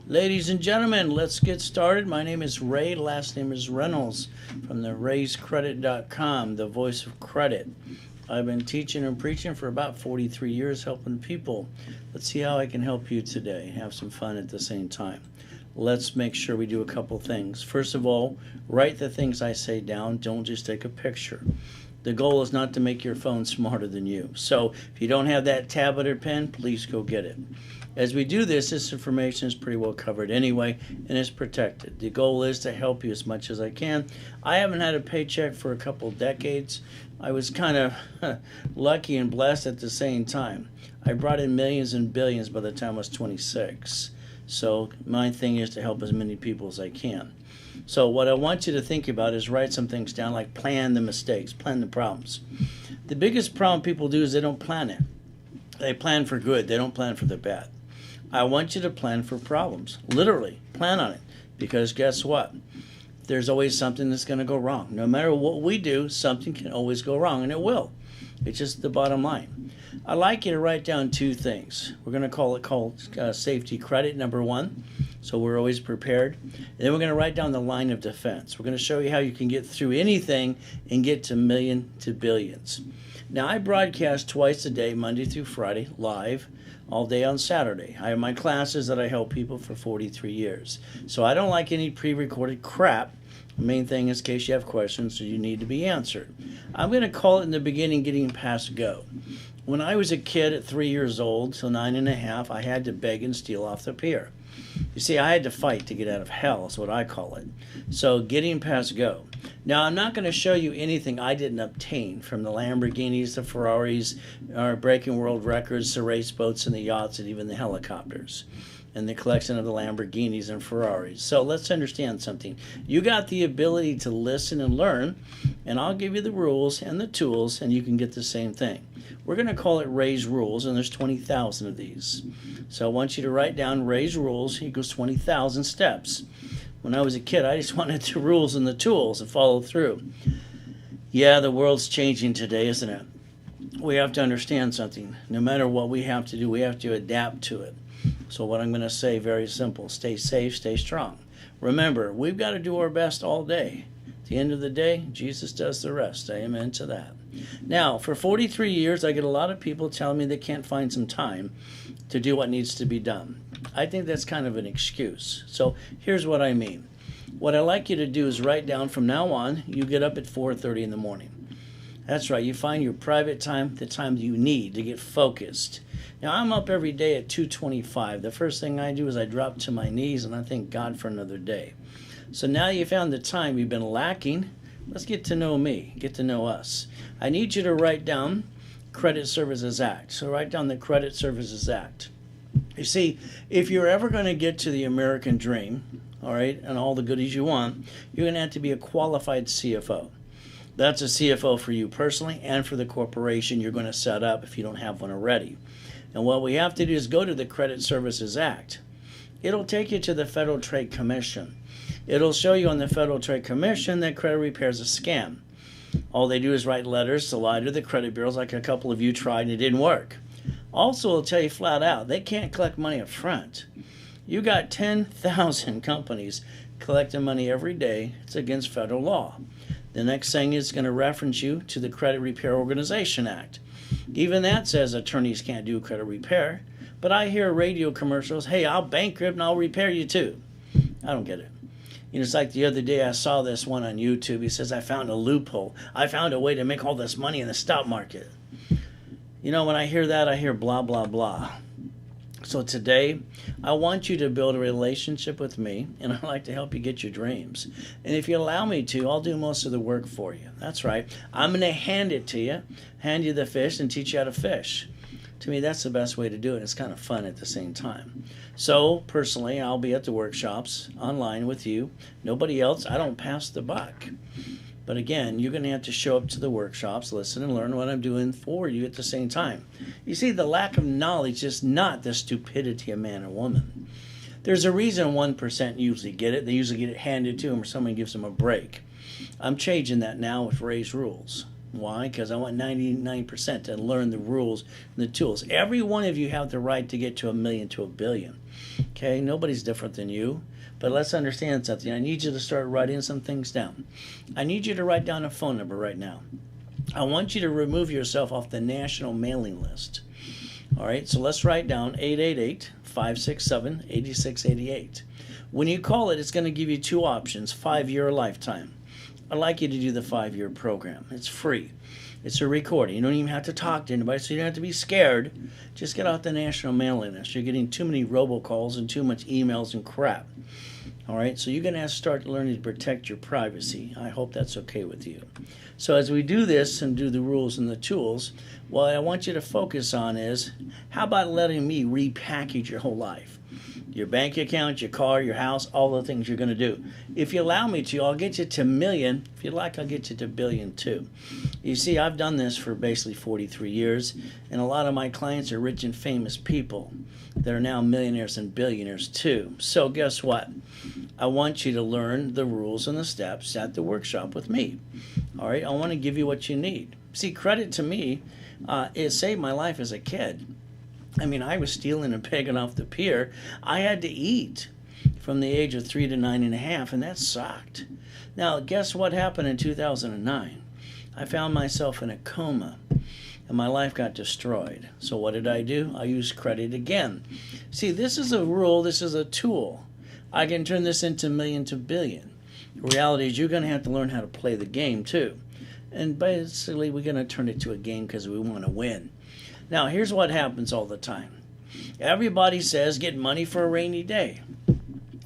Ladies and gentlemen, let's get started. My name is Ray. Last name is Reynolds from the rayscredit.com, the voice of credit. I've been teaching and preaching for about 43 years, helping people. Let's see how I can help you today. Have some fun at the same time. Let's make sure we do a couple things. First of all, write the things I say down. Don't just take a picture. The goal is not to make your phone smarter than you. So if you don't have that tablet or pen, please go get it. As we do this information is pretty well covered anyway, and it's protected. The goal is to help you as much as I can. I haven't had a paycheck for a couple decades. I was kind of lucky and blessed at the same time. I brought in millions and billions by the time I was 26. So my thing is to help as many people as I can. So what I want you to think about is write some things down, like plan the mistakes, plan the problems. The biggest problem people do is they don't plan it. They plan for good. They don't plan for the bad. I want you to plan for problems. Literally, plan on it. Because guess what? There's always something that's going to go wrong. No matter what we do, something can always go wrong, and it will. It's just the bottom line. I'd like you to write down two things. We're going to call it safety credit, number one. So we're always prepared. And then we're going to write down the line of defense. We're going to show you how you can get through anything and get to million to billions. Now, I broadcast twice a day, Monday through Friday, live, all day on Saturday. I have my classes that I help people for 43 years. So I don't like any pre-recorded crap. The main thing is in case you have questions, so you need to be answered. I'm going to call it in the beginning getting past go. When I was a kid at 3 years old till 9.5, I had to beg and steal off the pier. You see, I had to fight to get out of hell, is what I call it. So getting past go. Now, I'm not going to show you anything I didn't obtain, from the Lamborghinis, the Ferraris, or breaking world records, the race boats and the yachts, and even the helicopters, and the collection of the Lamborghinis and Ferraris. So let's understand something. You got the ability to listen and learn, and I'll give you the rules and the tools, and you can get the same thing. We're going to call it Ray's Rules, and there's 20,000 of these. So I want you to write down Ray's Rules equals 20,000 steps. When I was a kid, I just wanted the rules and the tools to follow through. Yeah, the world's changing today, isn't it? We have to understand something. No matter what we have to do, we have to adapt to it. So what I'm going to say, very simple. Stay safe, stay strong. Remember, we've got to do our best all day. At the end of the day, Jesus does the rest. Amen to that. Now, for 43 years, I get a lot of people telling me they can't find some time to do what needs to be done. I think that's kind of an excuse. So here's what I mean. What I like you to do is write down from now on, you get up at 4:30 in the morning. That's right, you find your private time, the time that you need to get focused. Now, I'm up every day at 2:25. The first thing I do is I drop to my knees and I thank God for another day. So now you found the time you've been lacking. Let's get to know me, get to know us. I need you to write down Credit Services Act. So write down the Credit Services Act. You see, if you're ever going to get to the American dream, all right, and all the goodies you want, you're going to have to be a qualified CFO. That's a CFO for you personally and for the corporation you're going to set up if you don't have one already. And what we have to do is go to the Credit Services Act. It'll take you to the Federal Trade Commission. It'll show you on the Federal Trade Commission that credit repair is a scam. All they do is write letters to lie to the credit bureaus, like a couple of you tried and it didn't work. Also, it'll tell you flat out, they can't collect money up front. You got 10,000 companies collecting money every day. It's against federal law. The next thing is going to reference you to the Credit Repair Organization Act. Even that says attorneys can't do credit repair. But I hear radio commercials, hey, I'll bankrupt and I'll repair you too. I don't get it. You know, it's like the other day I saw this one on YouTube. He says, I found a loophole. I found a way to make all this money in the stock market. You know, when I hear that, I hear blah, blah, blah. So today, I want you to build a relationship with me, and I'd like to help you get your dreams. And if you allow me to, I'll do most of the work for you. That's right. I'm going to hand it to you, hand you the fish, and teach you how to fish. To me, that's the best way to do it. It's kind of fun at the same time. So, personally, I'll be at the workshops online with you. Nobody else. I don't pass the buck. But again, you're going to have to show up to the workshops, listen and learn what I'm doing for you at the same time. You see, the lack of knowledge is not the stupidity of man or woman. There's a reason 1% usually get it. They usually get it handed to them or someone gives them a break. I'm changing that now with Ray's Rules. Why? Because I want 99% to learn the rules and the tools. Every one of you have the right to get to 1,000,000 to 1,000,000,000. Okay, nobody's different than you. But let's understand something. I need you to start writing some things down. I need you to write down a phone number right now. I want you to remove yourself off the national mailing list. All right, so let's write down 888-567-8688. When you call it, it's going to give you two options, 5-year or lifetime. I'd like you to do the 5-year program. It's free. It's a recording. You don't even have to talk to anybody, so you don't have to be scared. Just get off the national mailing list. You're getting too many robocalls and too much emails and crap. All right, so you're going to have to start learning to protect your privacy. I hope that's okay with you. So as we do this and do the rules and the tools, what I want you to focus on is, how about letting me repackage your whole life? Your bank account, your car, your house, all the things you're going to do. If you allow me to, I'll get you to 1,000,000. If you like, I'll get you to 1,000,000,000 too. You see, I've done this for basically 43 years, and a lot of my clients are rich and famous people that are now millionaires and billionaires too. So guess what? I want you to learn the rules and the steps at the workshop with me. All right, I want to give you what you need. See, credit to me, it saved my life as a kid. I mean, I was stealing and begging off the pier. I had to eat from the age of 3 to 9.5, and that sucked. Now, guess what happened in 2009? I found myself in a coma, and my life got destroyed. So what did I do? I used credit again. See, this is a rule. This is a tool. I can turn this into 1,000,000 to billion. The reality is you're going to have to learn how to play the game, too. And basically, we're going to turn it to a game because we want to win. Now, here's what happens all the time. Everybody says get money for a rainy day.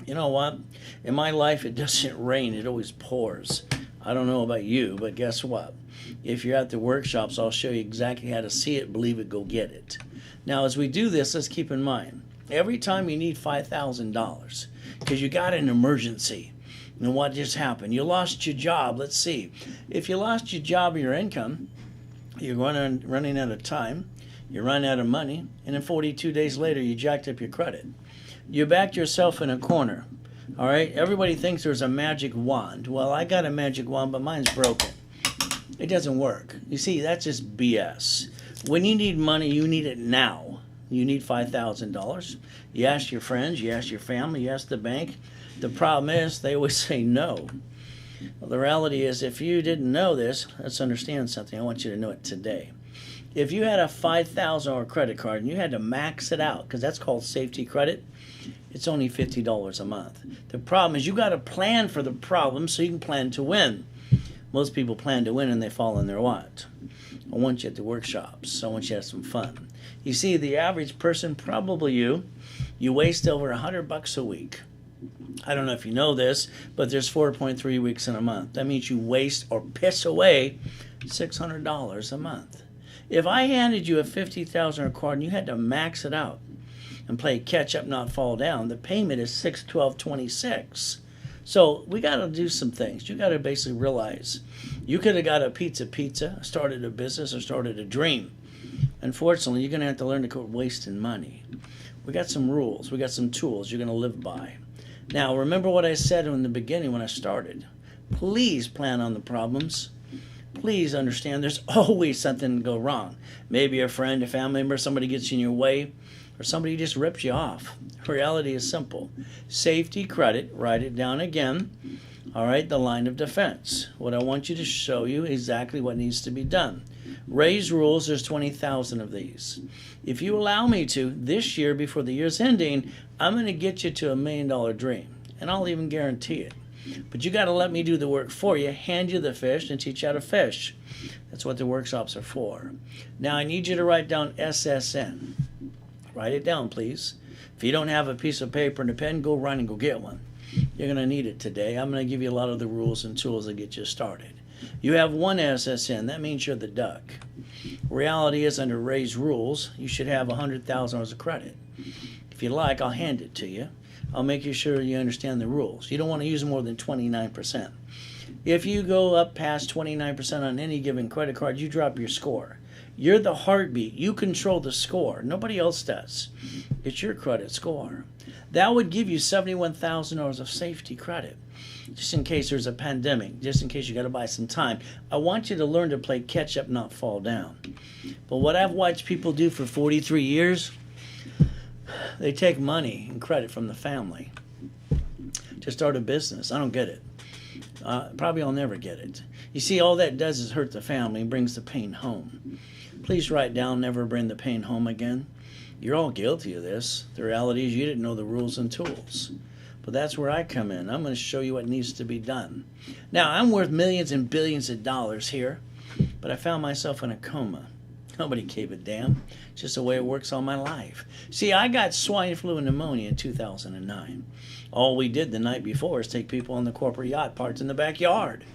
You know what? In my life, it doesn't rain. It always pours. I don't know about you, but guess what? If you're at the workshops, I'll show you exactly how to see it, believe it, go get it. Now, as we do this, let's keep in mind, every time you need $5,000 because you got an emergency. And what just happened? You lost your job. Let's see. If you lost your job or your income, you're running out of time. You run out of money, and then 42 days later, you jacked up your credit. You backed yourself in a corner. All right? Everybody thinks there's a magic wand. Well, I got a magic wand, but mine's broken. It doesn't work. You see, that's just BS. When you need money, you need it now. You need $5,000. You ask your friends, you ask your family, you ask the bank. The problem is they always say no. Well, the reality is, if you didn't know this, let's understand something. I want you to know it today. If you had a $5,000 credit card and you had to max it out, because that's called safety credit, it's only $50 a month. The problem is you got to plan for the problem so you can plan to win. Most people plan to win and they fall in their what? I want you at the workshops. I want you to have some fun. You see, the average person, probably you waste over $100 a week. I don't know if you know this, but there's 4.3 weeks in a month. That means you waste or piss away $600 a month. If I handed you a $50,000 card and you had to max it out and play catch up, not fall down, the payment is $612.26. So we got to do some things. You got to basically realize you could have got a pizza, started a business, or started a dream. Unfortunately, you're going to have to learn to quit wasting money. We got some rules. We got some tools you're going to live by. Now, remember what I said in the beginning when I started. Please plan on the problems. Please understand there's always something to go wrong. Maybe a friend, a family member, somebody gets in your way, or somebody just rips you off. Reality is simple. Safety credit, write it down again. All right, the line of defense. What I want you to show you exactly what needs to be done. Raise rules, there's 20,000 of these. If you allow me to, this year, before the year's ending, I'm going to get you to $1 million dream. And I'll even guarantee it. But you got to let me do the work for you, hand you the fish, and teach you how to fish. That's what the workshops are for. Now, I need you to write down SSN. Write it down, please. If you don't have a piece of paper and a pen, go run and go get one. You're going to need it today. I'm going to give you a lot of the rules and tools that get you started. You have one SSN. That means you're the duck. Reality is, under Ray's rules, you should have $100,000 of credit. If you like, I'll hand it to you. I'll make you sure you understand the rules. You don't want to use more than 29%. If you go up past 29% on any given credit card, you drop your score. You're the heartbeat. You control the score. Nobody else does. It's your credit score. That would give you $71,000 of safety credit, just in case there's a pandemic, just in case you got to buy some time. I want you to learn to play catch up, not fall down. But what I've watched people do for 43 years, they take money and credit from the family to start a business. I don't get it. Probably I'll never get it. You see, all that does is hurt the family and brings the pain home. Please write down, never bring the pain home again. You're all guilty of this. The reality is you didn't know the rules and tools. But that's where I come in. I'm going to show you what needs to be done. Now, I'm worth millions and billions of dollars here, but I found myself in a coma. Nobody gave a damn. It's just the way it works all my life. See, I got swine flu and pneumonia in 2009. All we did the night before is take people on the corporate yacht parked in the backyard.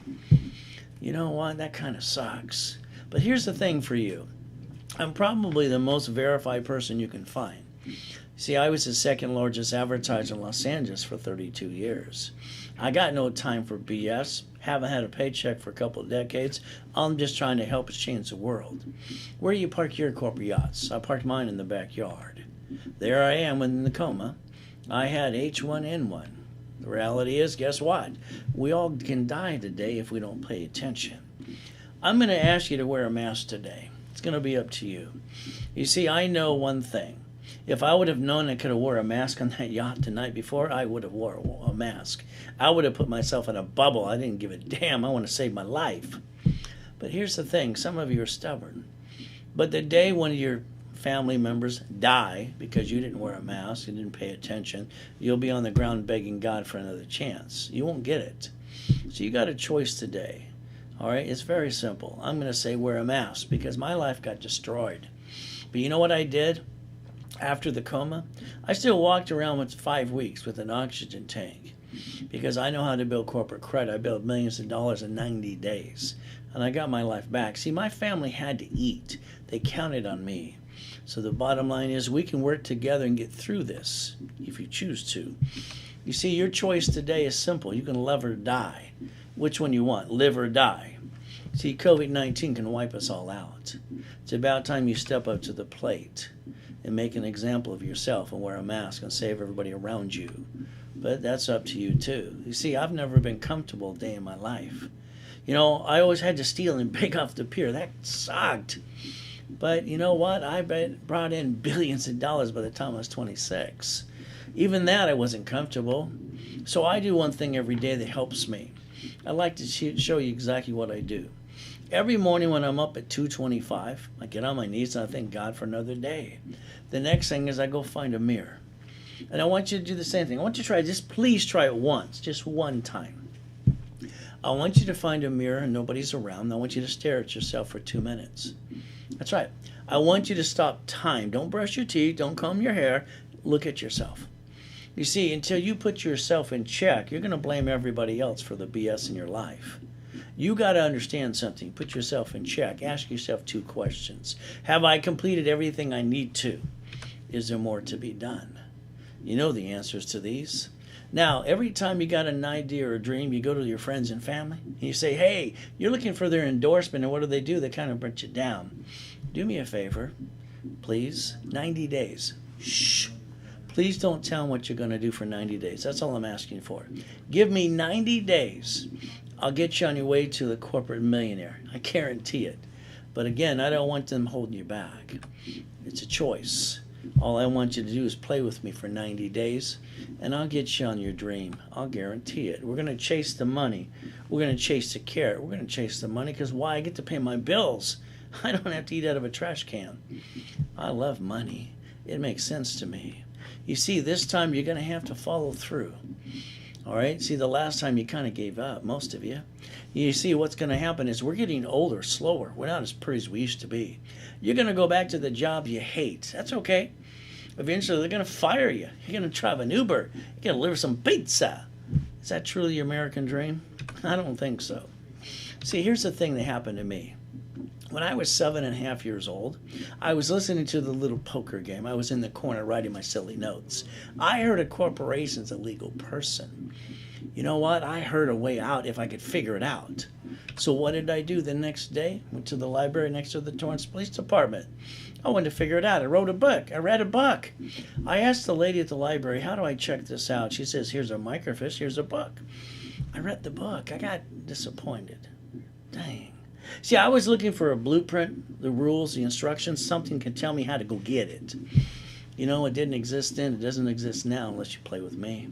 You know what? That kind of sucks. But here's the thing for you. I'm probably the most verified person you can find. See, I was the second largest advertiser in Los Angeles for 32 years. I got no time for BS. Haven't had a paycheck for a couple of decades. I'm just trying to help us change the world. Where do you park your corporate yachts? I parked mine in the backyard. There I am in the coma. I had H1N1. The reality is, guess what? We all can die today if we don't pay attention. I'm going to ask you to wear a mask today. It's going to be up to you. You see, I know one thing. If I would have known I could have wore a mask on that yacht the night before, I would have wore a mask. I would have put myself in a bubble. I didn't give a damn. I want to save my life. But here's the thing. Some of you are stubborn. But the day one of your family members die because you didn't wear a mask and didn't pay attention, you'll be on the ground begging God for another chance. You won't get it. So you got a choice today. All right? It's very simple. I'm going to say wear a mask because my life got destroyed. But you know what I did? After the coma, I still walked around with 5 weeks with an oxygen tank because I know how to build corporate credit. I built millions of dollars in 90 days, and I got my life back. See, my family had to eat. They counted on me. So the bottom line is we can work together and get through this if you choose to. You see, your choice today is simple. You can live or die. Which one you want, live or die? See, COVID-19 can wipe us all out. It's about time you step up to the plate and make an example of yourself and wear a mask and save everybody around you. But that's up to you too. You see, I've never been comfortable a day in my life. You know, I always had to steal and beg off the pier. That sucked. But you know what? I brought in billions of dollars by the time I was 26. Even that I wasn't comfortable. So I do one thing every day that helps me. I like to show you exactly what I do. Every morning when I'm up at 2:25, I get on my knees and I thank God for another day. The next thing is I go find a mirror. And I want you to do the same thing. I want you to try, just please try it once, just one time. I want you to find a mirror and nobody's around. I want you to stare at yourself for 2 minutes. That's right. I want you to stop time. Don't brush your teeth. Don't comb your hair. Look at yourself. You see, until you put yourself in check, you're going to blame everybody else for the BS in your life. You got to understand something. Put yourself in check. Ask yourself 2 questions. Have I completed everything I need to? Is there more to be done? You know the answers to these. Now, every time you got an idea or a dream, you go to your friends and family, and you say, hey, you're looking for their endorsement, and what do? They kind of bring you down. Do me a favor, please. 90 days. Shh. Please don't tell them what you're going to do for 90 days. That's all I'm asking for. Give me 90 days. I'll get you on your way to the corporate millionaire. I guarantee it. But again, I don't want them holding you back. It's a choice. All I want you to do is play with me for 90 days, and I'll get you on your dream. I'll guarantee it. We're going to chase the money. We're going to chase the carrot. We're going to chase the money because why? I get to pay my bills. I don't have to eat out of a trash can. I love money. It makes sense to me. You see, this time you're going to have to follow through. All right? See, the last time you kind of gave up, most of you. You see, what's going to happen is we're getting older, slower. We're not as pretty as we used to be. You're going to go back to the job you hate. That's okay. Eventually, they're going to fire you. You're going to drive an Uber. You're going to deliver some pizza. Is that truly your American dream? I don't think so. See, here's the thing that happened to me. When I was 7.5 years old, I was listening to the little poker game. I was in the corner writing my silly notes. I heard a corporation's a legal person. You know what? I heard a way out if I could figure it out. So what did I do the next day? Went to the library next to the Torrance Police Department. I wanted to figure it out. I wrote a book. I read a book. I asked the lady at the library, how do I check this out? She says, here's a microfiche, here's a book. I read the book. I got disappointed. Dang. See, I was looking for a blueprint, the rules, the instructions, something could tell me how to go get it. You know, it didn't exist then. It doesn't exist now unless you play with me.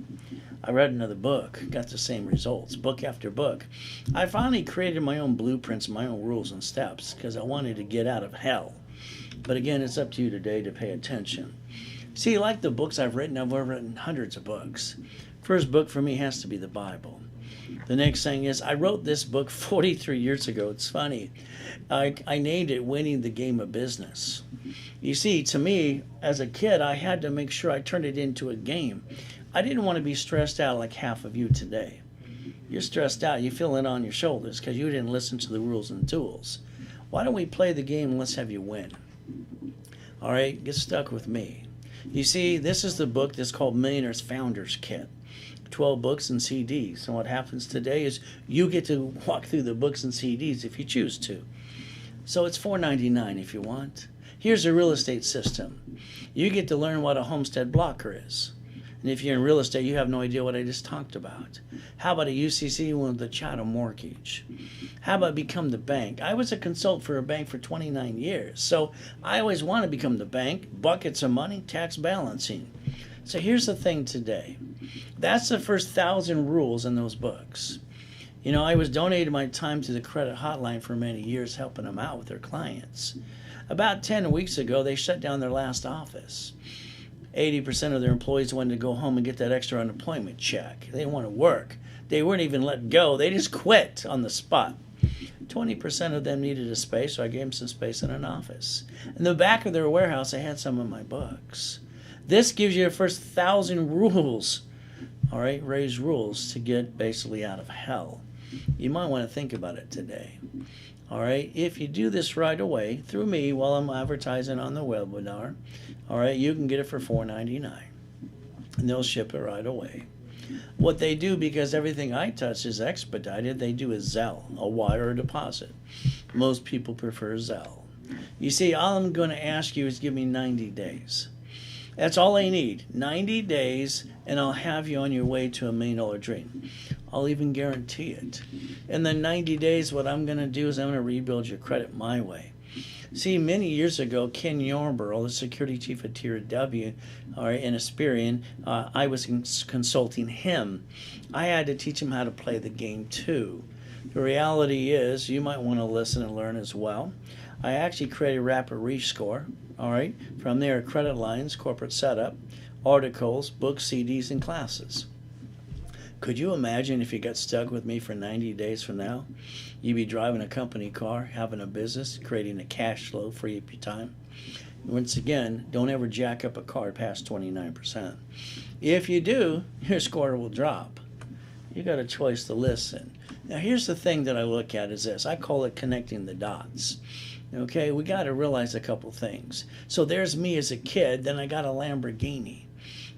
I read another book, got the same results, book after book. I finally created my own blueprints, my own rules and steps, because I wanted to get out of hell. But again, it's up to you today to pay attention. See, like the books I've written hundreds of books. First book for me has to be the Bible. The next thing is, I wrote this book 43 years ago. It's funny. I named it Winning the Game of Business. You see, to me, as a kid, I had to make sure I turned it into a game. I didn't want to be stressed out like half of you today. You're stressed out. You feel it on your shoulders because you didn't listen to the rules and tools. Why don't we play the game and let's have you win? All right, get stuck with me. You see, this is the book that's called Millionaire's Founders Kit. 12 books and CDs. And what happens today is you get to walk through the books and CDs if you choose to. So it's $4.99 if you want. Here's a real estate system. You get to learn what a homestead blocker is. And if you're in real estate, you have no idea what I just talked about. How about a UCC with a chattel mortgage? How about become the bank? I was a consultant for a bank for 29 years. So I always want to become the bank. Buckets of money, tax balancing. So here's the thing today. That's the first 1,000 rules in those books. You know, I was donating my time to the credit hotline for many years, helping them out with their clients. About 10 weeks ago, they shut down their last office. 80% of their employees wanted to go home and get that extra unemployment check. They didn't want to work. They weren't even let go. They just quit on the spot. 20% of them needed a space, so I gave them some space in an office. In the back of their warehouse, I had some of my books. This gives you the first 1,000 rules, all right, raise rules to get basically out of hell. You might want to think about it today. All right, if you do this right away through me while I'm advertising on the webinar, all right, you can get it for $4.99, and they'll ship it right away. What they do, because everything I touch is expedited, they do a Zelle, a wire or deposit. Most people prefer Zelle. You see, all I'm going to ask you is give me 90 days. That's all I need, 90 days, and I'll have you on your way to $1 million dream. I'll even guarantee it. In the 90 days, what I'm going to do is I'm going to rebuild your credit my way. See, many years ago, Ken Yarborough, the security chief at Tier W, in Asperian, I was consulting him. I had to teach him how to play the game too. The reality is, you might want to listen and learn as well. I actually created Rapid Rescore. All right, from there, credit lines, corporate setup, articles, books, CDs, and classes. Could you imagine if you got stuck with me for 90 days from now? You'd be driving a company car, having a business, creating a cash flow, free up your time. Once again, don't ever jack up a car past 29%. If you do, your score will drop. You got a choice to listen. Now, here's the thing that I look at is this. I call it connecting the dots. Okay, we got to realize a couple things. So there's me as a kid, then I got a Lamborghini.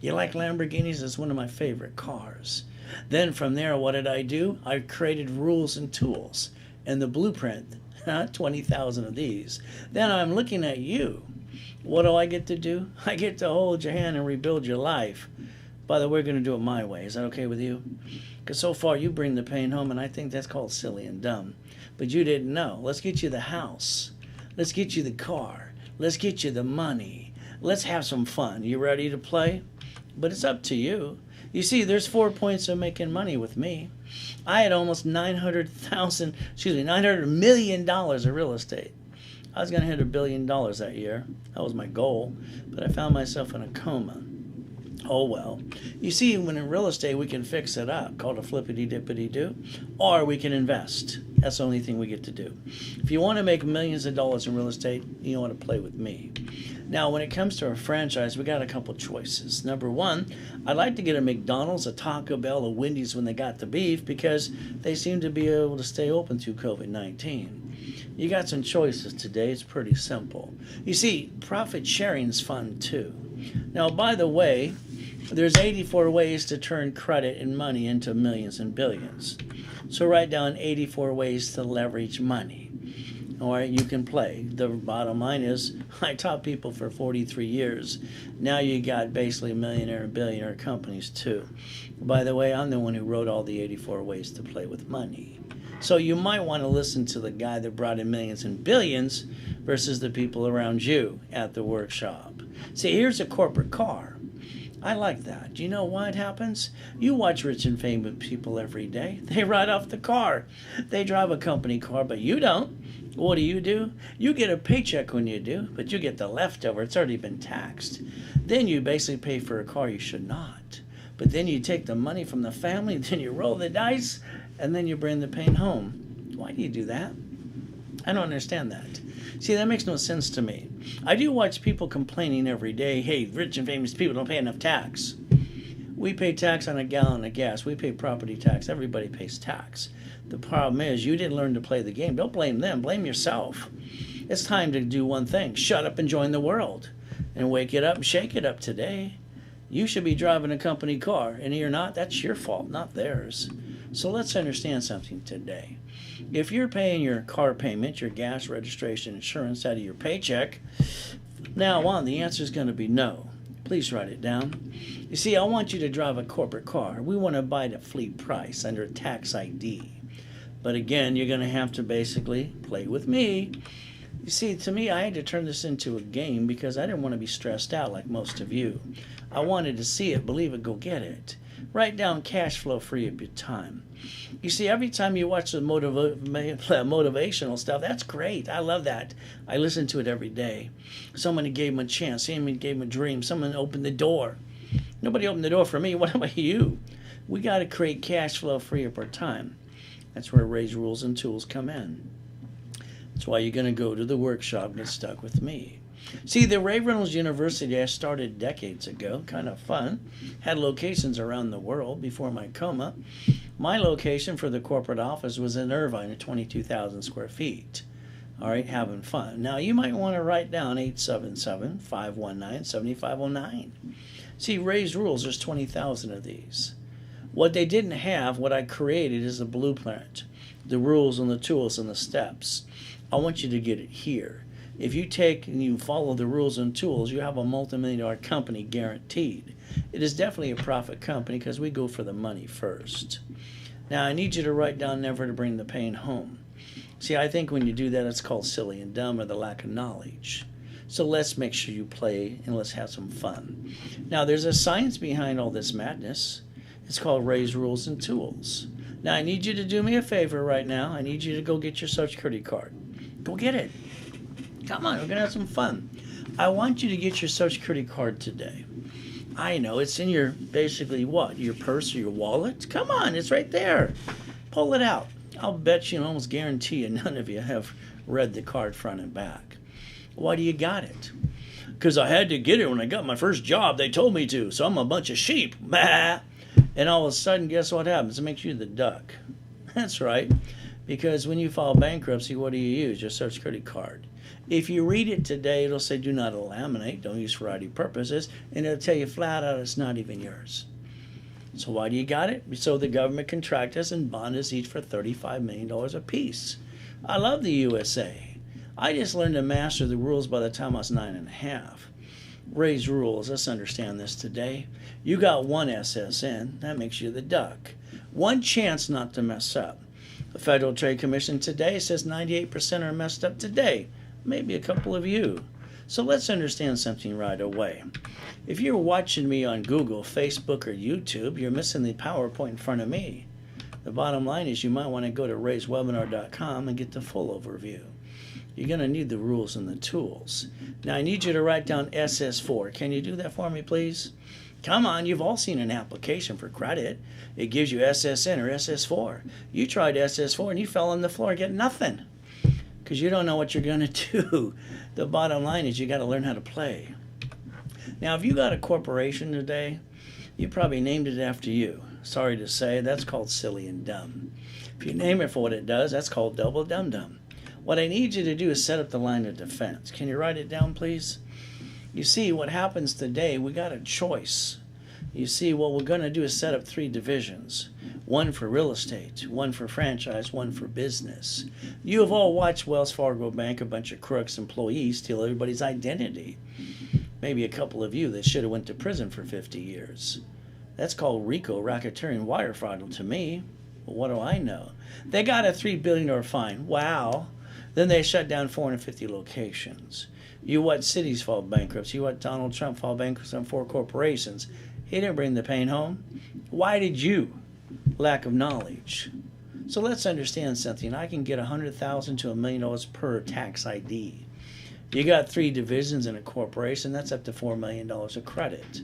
You like Lamborghinis? It's one of my favorite cars. Then from there, what did I do? I created rules and tools and the blueprint, 20,000 of these. Then I'm looking at you. What do I get to do? I get to hold your hand and rebuild your life. By the way, we're going to do it my way. Is that okay with you? Because so far you bring the pain home, and I think that's called silly and dumb. But you didn't know. Let's get you the house. Let's get you the car. Let's get you the money. Let's have some fun. You ready to play? But it's up to you. You see, there's 4 points of making money with me. I had almost $900 million of real estate. I was going to hit $1 billion that year. That was my goal. But I found myself in a coma. Oh well. You see, when in real estate, we can fix it up, called a flippity-dippity-do, or we can invest. That's the only thing we get to do. If you want to make millions of dollars in real estate, you want to play with me. Now, when it comes to a franchise, we got a couple choices. Number one, I'd like to get a McDonald's, a Taco Bell, a Wendy's when they got the beef because they seem to be able to stay open through COVID-19. You got some choices today. It's pretty simple. You see, profit sharing is fun too. Now, by the way, There's 84 ways to turn credit and money into millions and billions. So write down 84 ways to leverage money. Or you can play. The bottom line is, I taught people for 43 years. Now you got basically millionaire and billionaire companies too. By the way, I'm the one who wrote all the 84 ways to play with money. So you might want to listen to the guy that brought in millions and billions versus the people around you at the workshop. See, here's a corporate car. I like that. Do you know why it happens? You watch rich and famous people every day. They ride off the car. They drive a company car, but you don't. What do? You get a paycheck when you do, but you get the leftover. It's already been taxed. Then you basically pay for a car you should not. But then you take the money from the family, then you roll the dice, and then you bring the pain home. Why do you do that? I don't understand that. See, that makes no sense to me. I do watch people complaining every day, hey, rich and famous people don't pay enough tax. We pay tax on a gallon of gas. We pay property tax. Everybody pays tax. The problem is you didn't learn to play the game. Don't blame them. Blame yourself. It's time to do one thing. Shut up and join the world. And wake it up and shake it up today. You should be driving a company car, and you're not. That's your fault, not theirs. So let's understand something today. If you're paying your car payment, your gas registration, insurance out of your paycheck, now on, the answer is going to be no. Please write it down. You see, I want you to drive a corporate car. We want to buy it at fleet price under a tax ID. But again, you're going to have to basically play with me. You see, to me, I had to turn this into a game because I didn't want to be stressed out like most of you. I wanted to see it, believe it, go get it. Write down cash flow free up your time. You see, every time you watch the motivational stuff, that's great. I love that. I listen to it every day. Someone gave him a chance. Someone gave him a dream. Someone opened the door. Nobody opened the door for me. What about you? We got to create cash flow free up our time. That's where Ray's Rules and Tools come in. That's why you're going to go to the workshop and get stuck with me. See, the Reynolds University I started decades ago, kind of fun, had locations around the world before my coma. My location for the corporate office was in Irvine at 22,000 square feet. All right, having fun. Now, you might want to write down 877-519-7509. See, Ray's Rules, there's 20,000 of these. What they didn't have, what I created, is the blueprint, the rules and the tools and the steps. I want you to get it here. If you take and you follow the rules and tools, you have a multi-million-dollar company guaranteed. It is definitely a profit company because we go for the money first. Now, I need you to write down never to bring the pain home. See, I think when you do that, it's called silly and dumb or the lack of knowledge. So let's make sure you play and let's have some fun. Now, there's a science behind all this madness. It's called Ray's Rules and Tools. Now, I need you to do me a favor right now. I need you to go get your Social Security card. Go get it. Come on, we're going to have some fun. I want you to get your Social Security card today. I know, it's in your, basically what, your purse or your wallet? Come on, it's right there. Pull it out. I'll bet you and almost guarantee you none of you have read the card front and back. Why do you got it? Because I had to get it when I got my first job. They told me to, so I'm a bunch of sheep. Bah! And all of a sudden, guess what happens? It makes you the duck. That's right. Because when you file bankruptcy, what do you use? Your Social Security card. If you read it today, it'll say do not laminate, don't use for ID purposes, and it'll tell you flat out it's not even yours. So why do you got it? So the government can tract us and bond us each for $35 million apiece. I love the USA. I just learned to master the rules by the time I was 9.5. Ray's Rules, let's understand this today. You got one SSN, that makes you the duck. One chance not to mess up. The Federal Trade Commission today says 98% are messed up today. Maybe a couple of you. So let's understand something right away. If you're watching me on Google, Facebook, or YouTube, you're missing the PowerPoint in front of me. The bottom line is you might want to go to rayswebinar.com and get the full overview. You're going to need the rules and the tools. Now, I need you to write down SS4. Can you do that for me, please? Come on, you've all seen an application for credit. It gives you SSN or SS4. You tried SS4 and you fell on the floor and get nothing because you don't know what you're going to do. The bottom line is you got to learn how to play. Now, if you got a corporation today, you probably named it after you. Sorry to say, that's called silly and dumb. If you name it for what it does, that's called double dum-dum. What I need you to do is set up the line of defense. Can you write it down, please? You see, what happens today, we got a choice. You see, what we're going to do is set up 3 divisions. One for real estate, one for franchise, one for business. You have all watched Wells Fargo Bank, a bunch of crooks, employees, steal everybody's identity. Maybe a couple of you that should have went to prison for 50 years. That's called RICO, racketeering, wire fraud to me. Well, what do I know? They got a $3 billion fine. Wow. Then they shut down 450 locations. You watch cities fall bankruptcy. You watch Donald Trump fall bankruptcy on 4 corporations. He didn't bring the pain home. Why did you? Lack of knowledge. So let's understand something. I can get $100,000 to $1 million per tax ID. You got 3 divisions in a corporation. That's up to $4 million of credit.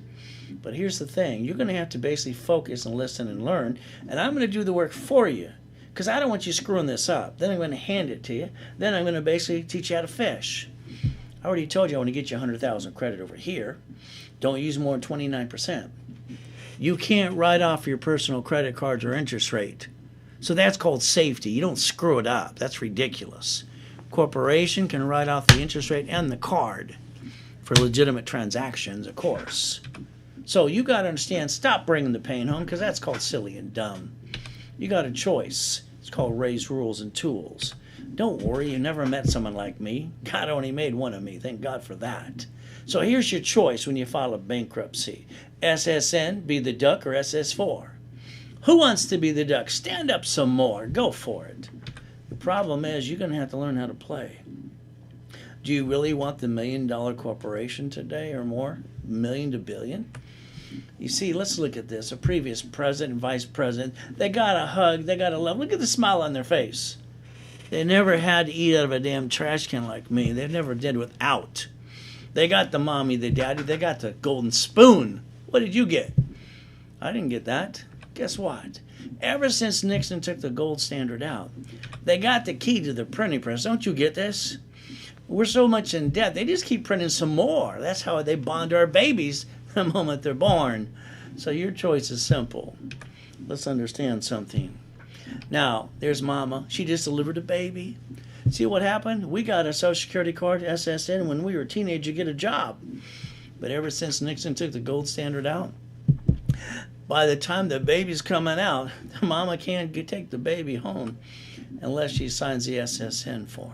But here's the thing. You're going to have to basically focus and listen and learn. And I'm going to do the work for you. Because I don't want you screwing this up. Then I'm going to hand it to you. Then I'm going to basically teach you how to fish. I already told you I want to get you $100,000 credit over here. Don't use more than 29%. You can't write off your personal credit cards or interest rate. So that's called safety. You don't screw it up. That's ridiculous. Corporation can write off the interest rate and the card for legitimate transactions, of course. So you got to understand, stop bringing the pain home, because that's called silly and dumb. You got a choice. It's called Ray's Rules and Tools. Don't worry, you never met someone like me. God only made one of me. Thank God for that. So here's your choice when you file a bankruptcy. SSN, be the duck, or SS4. Who wants to be the duck? Stand up some more. Go for it. The problem is you're going to have to learn how to play. Do you really want the $1 million corporation today or more? Million to billion? You see, let's look at this. A previous president and vice president, they got a hug, they got a love. Look at the smile on their face. They never had to eat out of a damn trash can like me. They never did without. They got the mommy, the daddy, they got the golden spoon. What did you get? I didn't get that. Guess what? Ever since Nixon took the gold standard out, they got the key to the printing press. Don't you get this? We're so much in debt, they just keep printing some more. That's how they bond our babies the moment they're born. So your choice is simple. Let's understand something. Now, there's Mama. She just delivered a baby. See what happened? We got a Social Security card, SSN, when we were teenagers to get a job. But ever since Nixon took the gold standard out, by the time the baby's coming out, the mama can't take the baby home unless she signs the SSN form.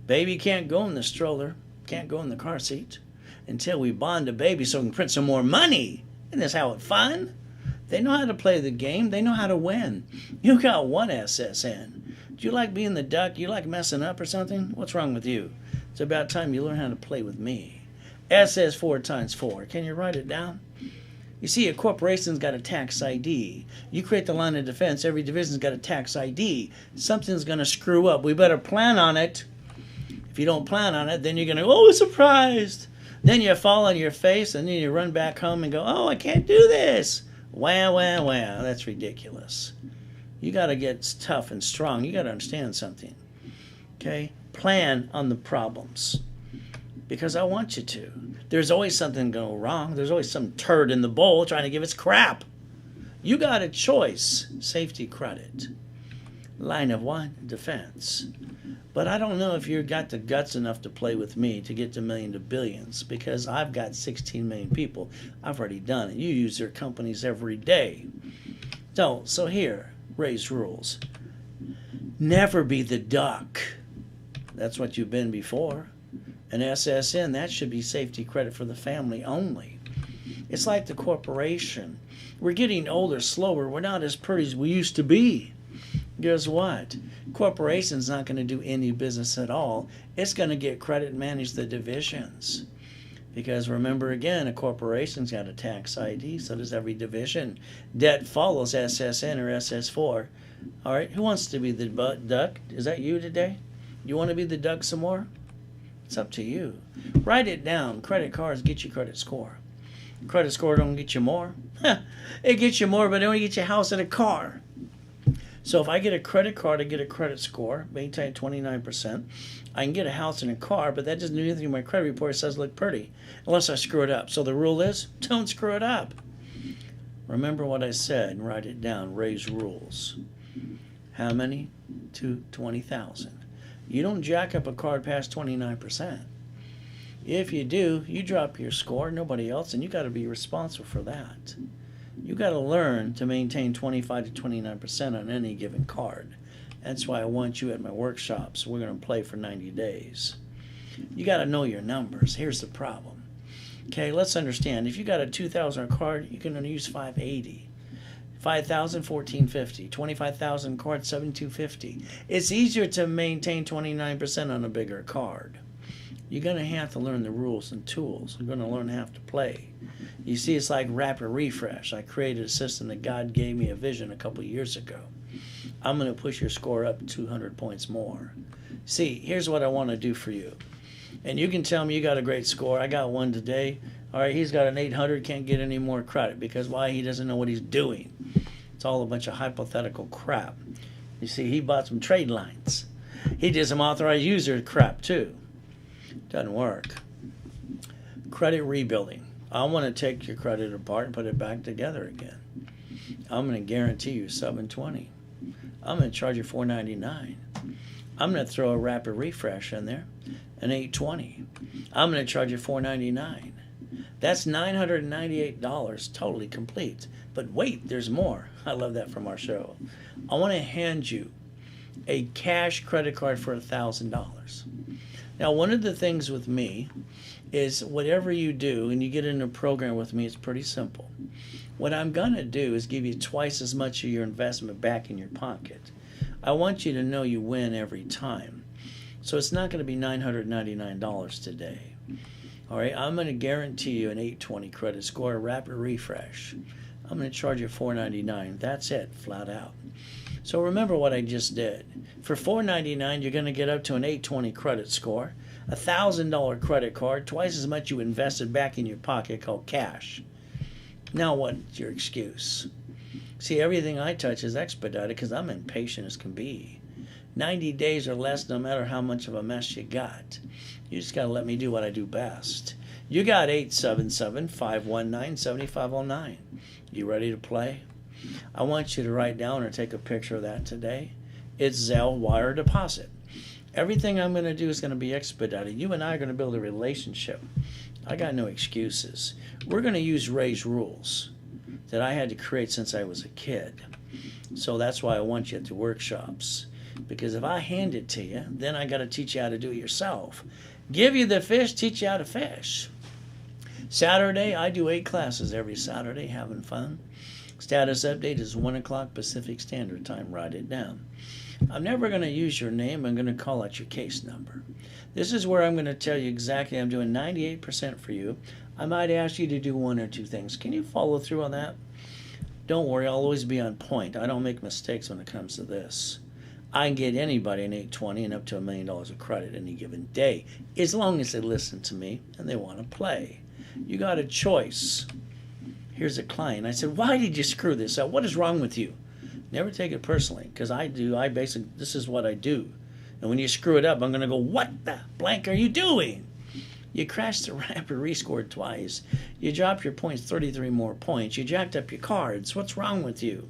Baby can't go in the stroller, can't go in the car seat until we bond the baby so we can print some more money. Isn't this how it's fun? They know how to play the game. They know how to win. You got one SSN. Do you like being the duck? You like messing up or something? What's wrong with you? It's about time you learn how to play with me. SS4 times 4. Can you write it down? You see, a corporation's got a tax ID. You create the line of defense. Every division's got a tax ID. Something's going to screw up. We better plan on it. If you don't plan on it, then you're going to, oh, surprised. Then you fall on your face, and then you run back home and go, oh, I can't do this. Wah, wah, wah. That's ridiculous. You got to get tough and strong. You got to understand something. Okay? Plan on the problems. Because I want you to. There's always something going wrong. There's always some turd in the bowl trying to give us crap. You got a choice. Safety credit. Line of one, defense. But I don't know if you've got the guts enough to play with me to get to million to billions, because I've got 16 million people. I've already done it. You use their companies every day. So here, Ray's rules. Never be the duck. That's what you've been before. An SSN, that should be safety credit for the family only. It's like the corporation. We're getting older, slower. We're not as pretty as we used to be. Guess what? Corporation's not going to do any business at all. It's going to get credit and manage the divisions. Because remember again, a corporation's got a tax ID, so does every division. Debt follows SSN or SS4. All right, who wants to be the duck? Is that you today? You want to be the duck some more? It's up to you. Write it down. Credit cards get you credit score. Credit score don't get you more. It gets you more, but it only gets you a house and a car. So if I get a credit card, I get a credit score, maintain 29%. I can get a house and a car, but that doesn't do anything to my credit report. It says look pretty, unless I screw it up. So the rule is, don't screw it up. Remember what I said and write it down. Ray's rules. How many? To 20,000. You don't jack up a card past 29%. If you do, you drop your score, nobody else, and you got to be responsible for that. You got to learn to maintain 25 to 29% on any given card. That's why I want you at my workshops. We're going to play for 90 days. You got to know your numbers. Here's the problem. Okay, let's understand. If you got a 2,000 card, you can only use 580. 5,000, 1,450. 25,000 card, 7,250. It's easier to maintain 29% on a bigger card. You're going to have to learn the rules and tools. You're going to learn how to play. You see, it's like rapid refresh. I created a system that God gave me a vision a couple years ago. I'm going to push your score up 200 points more. See, here's what I want to do for you. And you can tell me you got a great score. I got one today. All right, he's got an 800, can't get any more credit. Because why? He doesn't know what he's doing. It's all a bunch of hypothetical crap. You see, he bought some trade lines. He did some authorized user crap too. Doesn't work. Credit rebuilding. I want to take your credit apart and put it back together again. I'm going to guarantee you 720. I'm going to charge you $499. I'm going to throw a rapid refresh in there, an $820. I'm going to charge you $499. That's $998 totally complete. But wait, there's more. I love that from our show. I want to hand you a cash credit card for $1,000. Now, one of the things with me is whatever you do and you get in a program with me, it's pretty simple. What I'm going to do is give you twice as much of your investment back in your pocket. I want you to know you win every time. So it's not going to be $999 today. All right, I'm going to guarantee you an 820 credit score, a rapid refresh. I'm going to charge you $499. That's it, flat out. So remember what I just did. For $499, you're going to get up to an 820 credit score, a $1,000 credit card, twice as much you invested back in your pocket called cash. Now what's your excuse? See, everything I touch is expedited because I'm impatient as can be. 90 days or less, no matter how much of a mess you got. You just got to let me do what I do best. You got 877-519-7509. You ready to play? I want you to write down or take a picture of that today. It's Zelle wire deposit. Everything I'm going to do is going to be expedited. You and I are going to build a relationship. I got no excuses. We're going to use Ray's rules that I had to create since I was a kid. So that's why I want you at the workshops. Because if I hand it to you, then I got to teach you how to do it yourself. Give you the fish, teach you how to fish. Saturday, I do 8 classes every Saturday, having fun. Status update is 1 o'clock Pacific Standard Time. Write it down. I'm never going to use your name. I'm going to call out your case number. This is where I'm going to tell you exactly I'm doing 98% for you. I might ask you to do 1 or 2 things. Can you follow through on that? Don't worry, I'll always be on point. I don't make mistakes when it comes to this. I can get anybody an 820 and up to $1 million of credit any given day, as long as they listen to me and they want to play. You got a choice. Here's a client. I said, why did you screw this up? What is wrong with you? Never take it personally, because this is what I do. And when you screw it up, I'm going to go, what the blank are you doing? You crashed the rapid rescored twice. You dropped your points 33 more points. You jacked up your cards. What's wrong with you?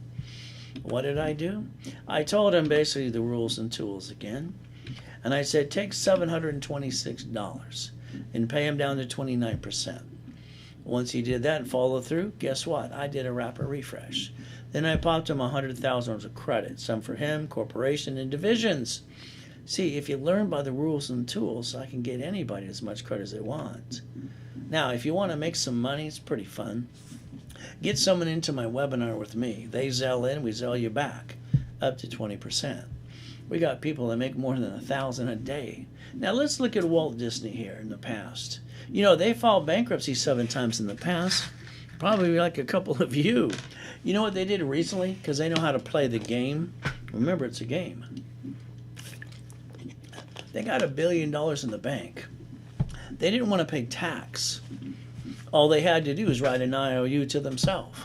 What did I do? I told him basically the rules and tools again. And I said, take $726 and pay him down to 29%. Once he did that and followed through, guess what? I did a rapid refresh. Then I popped him $100,000 of credit, some for him, corporation, and divisions. See, if you learn by the rules and tools, I can get anybody as much credit as they want. Now, if you want to make some money, it's pretty fun. Get someone into my webinar with me. They Zelle in, we Zelle you back, up to 20%. We got people that make more than $1,000 a day. Now, let's look at Walt Disney here in the past. You know, they filed bankruptcy 7 times in the past. Probably like a couple of you. You know what they did recently? Because they know how to play the game. Remember, it's a game. They got $1 billion in the bank. They didn't want to pay tax. All they had to do was write an IOU to themselves.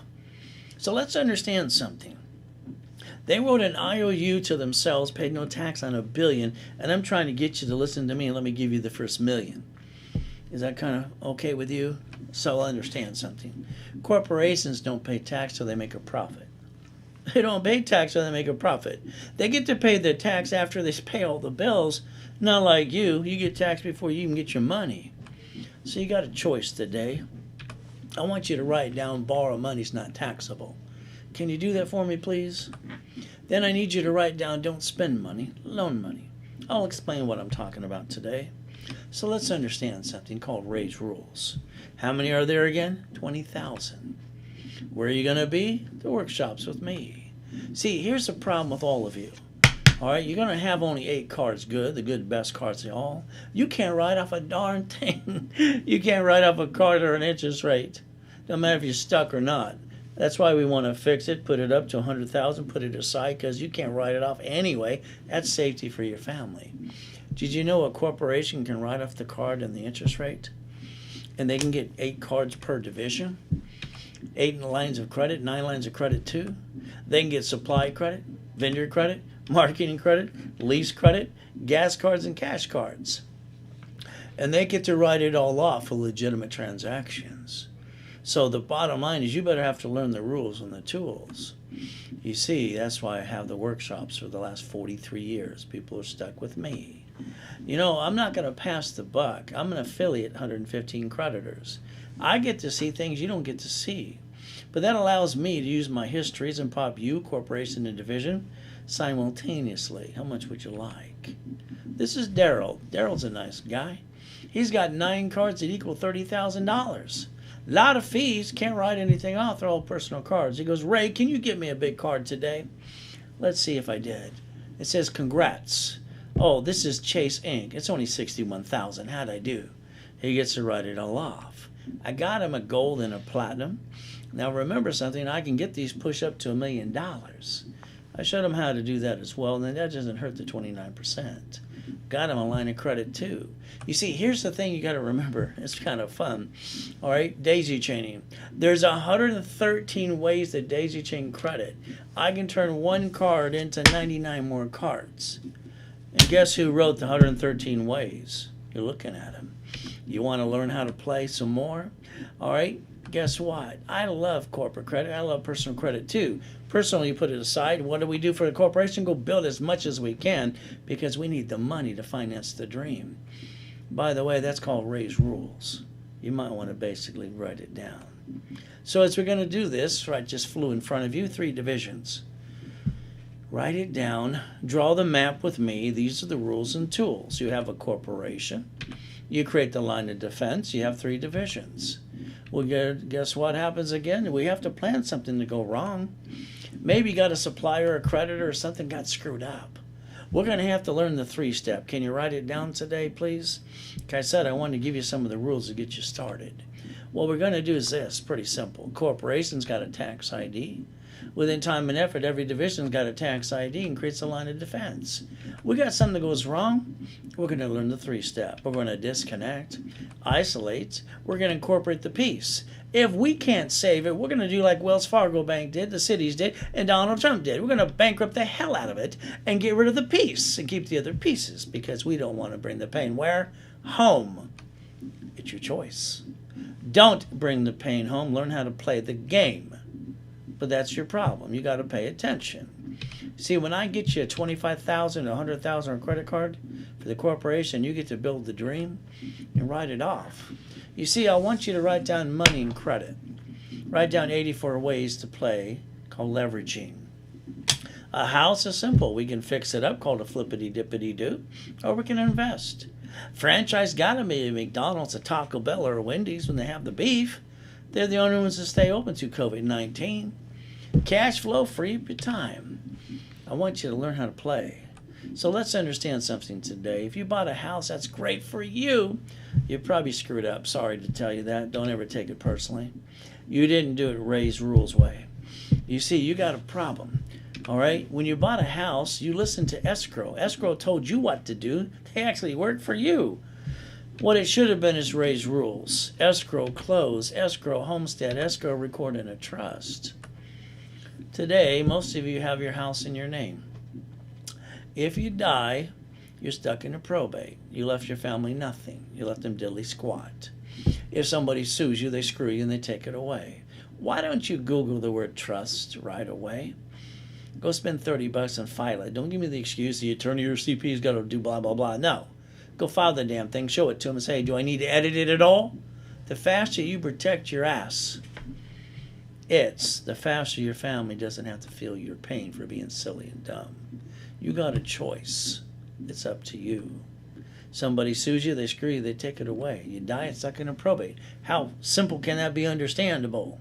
So let's understand something. They wrote an IOU to themselves, paid no tax on $1 billion, and I'm trying to get you to listen to me and let me give you the first $1 million. Is that kind of okay with you? So understand something. Corporations don't pay tax till they make a profit. They don't pay tax till they make a profit. They get to pay the tax after they pay all the bills. Not like you. You get taxed before you even get your money. So you got a choice today. I want you to write down borrow money's not taxable. Can you do that for me, please? Then I need you to write down don't spend money, loan money. I'll explain what I'm talking about today. So let's understand something called Ray's rules. How many are there again? 20,000. Where are you going to be? The workshops with me. See, here's the problem with all of you. All right, you're going to have only 8 cards good, the good best cards of all. You can't write off a darn thing. You can't write off a card or an interest rate. No matter if you're stuck or not. That's why we want to fix it, put it up to 100,000, put it aside, because you can't write it off anyway. That's safety for your family. Did you know a corporation can write off the card and the interest rate? And they can get 8 cards per division. 8 lines of credit, 9 lines of credit too. They can get supply credit, vendor credit, marketing credit, lease credit, gas cards, and cash cards. And they get to write it all off for legitimate transactions. So the bottom line is you better have to learn the rules and the tools. You see, that's why I have the workshops for the last 43 years. People are stuck with me. You know, I'm not going to pass the buck. I'm an affiliate, 115 creditors. I get to see things you don't get to see. But that allows me to use my histories and pop you, corporation, and division simultaneously. How much would you like? This is Daryl. Daryl's a nice guy. He's got 9 cards that equal $30,000. A lot of fees, can't write anything off. They're all personal cards. He goes, Ray, can you get me a big card today? Let's see if I did. It says, congrats. Oh, this is Chase Inc. It's only $61,000. How'd I do? He gets to write it all off. I got him a gold and a platinum. Now remember something, I can get these push up to $1 million. I showed him how to do that as well, and then that doesn't hurt the 29%. Got him a line of credit too. You see, here's the thing you got to remember. It's kind of fun. All right, daisy chaining. There's 113 ways to daisy chain credit. I can turn 1 card into 99 more cards. And guess who wrote the 113 ways? You're looking at him. You want to learn how to play some more? All right, guess what? I love corporate credit. I love personal credit too. Personally, you put it aside. What do we do for the corporation? Go build as much as we can because we need the money to finance the dream. By the way, that's called Ray's rules. You might want to basically write it down. So as we're going to do this, right, just flew in front of you, 3 divisions. Write it down. Draw the map with me. These are the rules and tools. You have a corporation. You create the line of defense. You have 3 divisions. Well, guess what happens again? We have to plan something to go wrong. Maybe you got a supplier or a creditor or something got screwed up. We're going to have to learn the 3-step. Can you write it down today, please? Like I said, I wanted to give you some of the rules to get you started. What we're going to do is this, pretty simple. Corporation's got a tax ID. Within time and effort, every division's got a tax ID and creates a line of defense. We got something that goes wrong, we're going to learn the 3-step. We're going to disconnect, isolate, we're going to incorporate the piece. If we can't save it, we're going to do like Wells Fargo Bank did, the cities did, and Donald Trump did. We're going to bankrupt the hell out of it and get rid of the piece and keep the other pieces because we don't want to bring the pain where? Home. It's your choice. Don't bring the pain home. Learn how to play the game. But that's your problem. You got to pay attention. See, when I get you a $25,000, $100,000 on a credit card for the corporation, you get to build the dream and write it off. You see, I want you to write down money and credit. Write down 84 ways to play called leveraging. A house is simple. We can fix it up called a flippity-dippity-doo, or we can invest. Franchise got to be a McDonald's, a Taco Bell, or a Wendy's when they have the beef. They're the only ones that stay open through COVID-19. Cash flow, free up your time. I want you to learn how to play. So let's understand something today. If you bought a house, that's great for you. You probably screwed up. Sorry to tell you that. Don't ever take it personally. You didn't do it Ray's rules way. You see, you got a problem. All right? When you bought a house, you listened to escrow. Escrow told you what to do. They actually worked for you. What it should have been is Ray's rules. Escrow, close, escrow, homestead, escrow, record in a trust. Today, most of you have your house in your name. If you die, you're stuck in a probate. You left your family nothing. You left them diddly squat. If somebody sues you, they screw you and they take it away. Why don't you Google the word trust right away? Go spend $30 and file it. Don't give me the excuse the attorney or CP's got to do blah, blah, blah. No. Go file the damn thing, show it to them and say, do I need to edit it at all? The faster you protect your ass, the faster your family doesn't have to feel your pain for being silly and dumb. You got a choice. It's up to you. Somebody sues you, they screw you, they take it away. You die, it's stuck in a probate. How simple can that be understandable?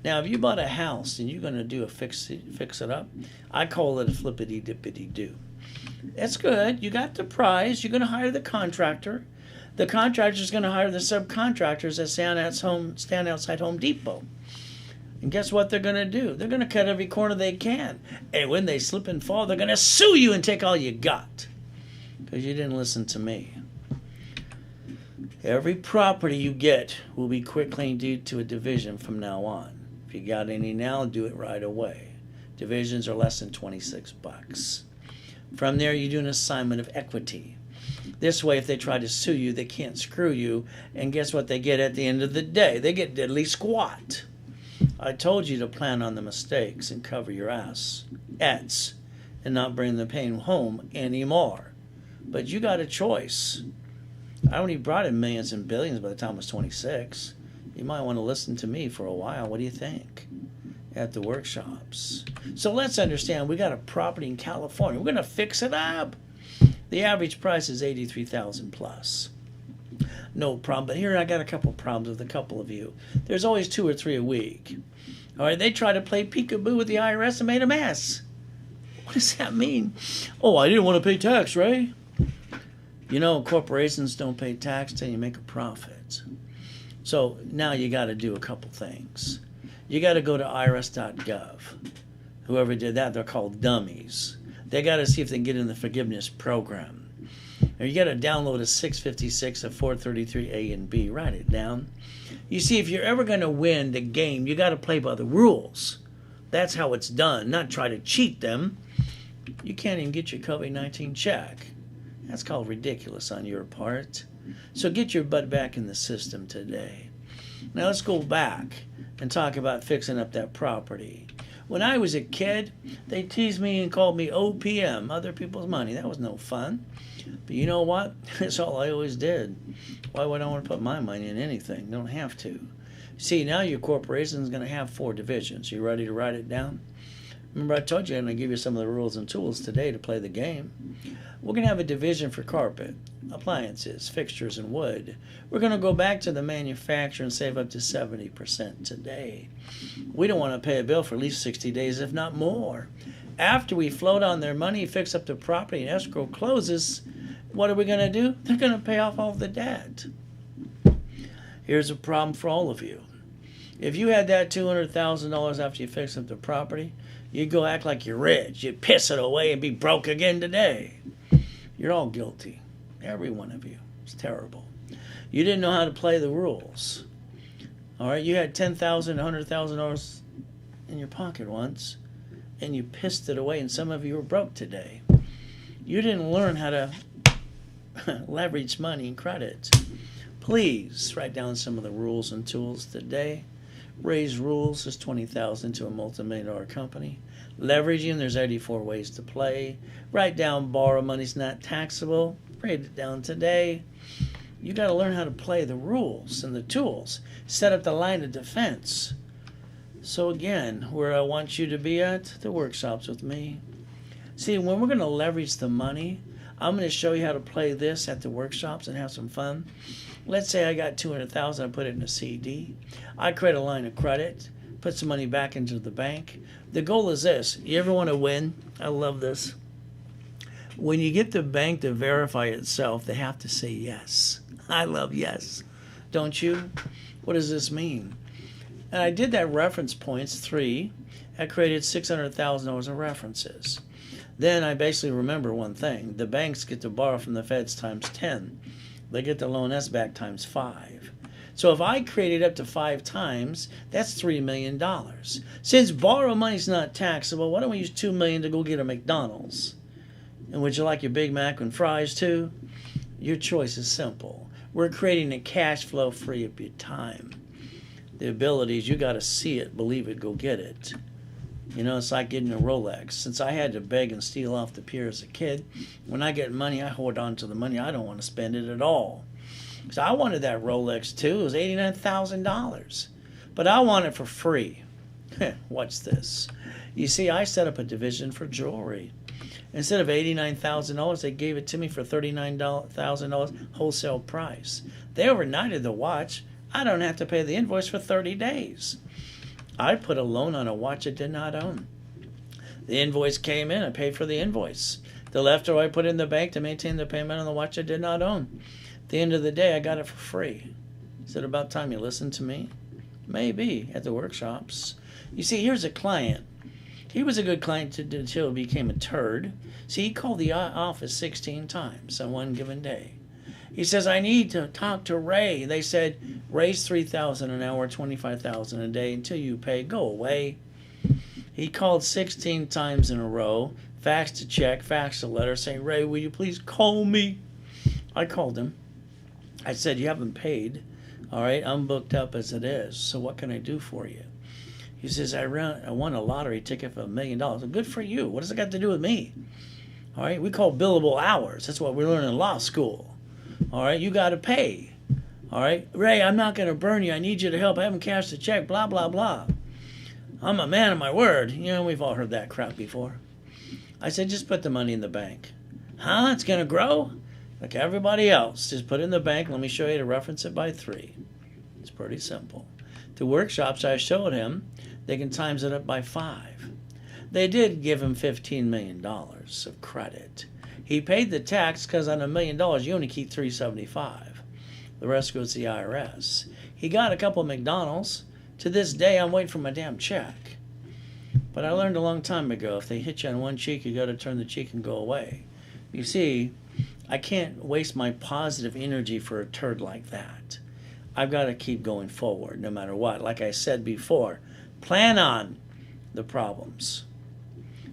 Now, if you bought a house and you're going to do a fix it up, I call it a flippity-dippity-do. That's good. You got the prize. You're going to hire the contractor. The contractor's going to hire the subcontractors that stand outside Home Depot. And guess what they're going to do? They're going to cut every corner they can. And when they slip and fall, they're going to sue you and take all you got. Because you didn't listen to me. Every property you get will be quitclaimed due to a division from now on. If you got any now, do it right away. Divisions are less than $26. From there, you do an assignment of equity. This way, if they try to sue you, they can't screw you. And guess what they get at the end of the day? They get diddly squat. I told you to plan on the mistakes and cover your ass, and not bring the pain home anymore. But you got a choice. I only brought in millions and billions by the time I was 26. You might want to listen to me for a while. What do you think? At the workshops. So let's understand, we got a property in California. We're going to fix it up. The average price is $83,000 plus. No problem. But here I got a couple problems with a couple of you. There's always 2 or 3 a week. All right, they try to play peekaboo with the IRS and made a mess. What does that mean? Oh, I didn't want to pay tax, Ray. You know, corporations don't pay tax till you make a profit. So now you got to do a couple things. You got to go to irs.gov. Whoever did that, they're called dummies. They got to see if they can get in the forgiveness program. Or you got to download a 656, a 433A and B. Write it down. You see, if you're ever going to win the game, you got to play by the rules. That's how it's done, not try to cheat them. You can't even get your COVID-19 check. That's called ridiculous on your part. So get your butt back in the system today. Now let's go back and talk about fixing up that property. When I was a kid, they teased me and called me OPM, other people's money. That was no fun. But you know what? That's all I always did. Why would I want to put my money in anything? Don't have to. See, now your corporation is going to have 4 divisions. You ready to write it down? Remember I told you I'm going to give you some of the rules and tools today to play the game. We're going to have a division for carpet, appliances, fixtures, and wood. We're going to go back to the manufacturer and save up to 70% today. We don't want to pay a bill for at least 60 days, if not more. After we float on their money, fix up the property, and escrow closes, what are we going to do? They're going to pay off all the debt. Here's a problem for all of you. If you had that $200,000 after you fix up the property, you'd go act like you're rich. You'd piss it away and be broke again today. You're all guilty. Every one of you. It's terrible. You didn't know how to play the rules. All right, you had $10,000, $100,000 in your pocket once, and you pissed it away, and some of you are broke today. You didn't learn how to leverage money and credit. Please write down some of the rules and tools today. Raise rules is $20,000 to a multi-million-dollar company. Leveraging, there's 84 ways to play. Write down borrow money's not taxable. Write it down today. You got to learn how to play the rules and the tools. Set up the line of defense. So again, where I want you to be at, the workshops with me. See, when we're going to leverage the money, I'm going to show you how to play this at the workshops and have some fun. Let's say I got $200,000, I put it in a CD. I create a line of credit, put some money back into the bank. The goal is this. You ever want to win? I love this. When you get the bank to verify itself, they have to say yes. I love yes. Don't you? What does this mean? And I did that reference points, 3. I created $600,000 of references. Then I basically remember one thing. The banks get to borrow from the feds times 10. They get the loan us back times 5. So if I create it up to 5 times, that's $3 million. Since borrow money's not taxable, why don't we use $2 million to go get a McDonald's? And would you like your Big Mac and fries too? Your choice is simple. We're creating a cash flow free up your time. The abilities, you got to see it, believe it, go get it. You know, it's like getting a Rolex. Since I had to beg and steal off the pier as a kid, when I get money, I hold on to the money. I don't want to spend it at all. So I wanted that Rolex too. It was $89,000. But I want it for free. Watch this. You see, I set up a division for jewelry. Instead of $89,000, they gave it to me for $39,000 wholesale price. They overnighted the watch. I don't have to pay the invoice for 30 days. I put a loan on a watch I did not own. The invoice came in. I paid for the invoice. The leftover I put in the bank to maintain the payment on the watch I did not own. At the end of the day, I got it for free. Is it about time you listen to me? Maybe, at the workshops. You see, here's a client. He was a good client until he became a turd. See, he called the office 16 times on one given day. He says, I need to talk to Ray. They said, raise $3,000 an hour, $25,000 a day until you pay. Go away. He called 16 times in a row, faxed a check, faxed a letter saying, Ray, will you please call me? I called him. I said, you haven't paid. All right, I'm booked up as it is. So what can I do for you? He says, I won a lottery ticket for $1 million. Well, good for you. What does it got to do with me? All right, we call billable hours. That's what we learn in law school. All right, you got to pay. All right, Ray, I'm not going to burn you. I need you to help. I haven't cashed the check, blah, blah, blah. I'm a man of my word. You know, we've all heard that crap before. I said, just put the money in the bank. Huh? It's going to grow? Like everybody else. Just put it in the bank. Let me show you to reference it by 3. It's pretty simple. The workshops I showed him, they can times it up by 5. They did give him $15 million of credit. He paid the tax because on $1 million you only keep $375. The rest goes to the IRS. He got a couple of McDonald's. To this day, I'm waiting for my damn check. But I learned a long time ago, if they hit you on one cheek, you got to turn the cheek and go away. You see, I can't waste my positive energy for a turd like that. I've got to keep going forward no matter what. Like I said before, plan on the problems.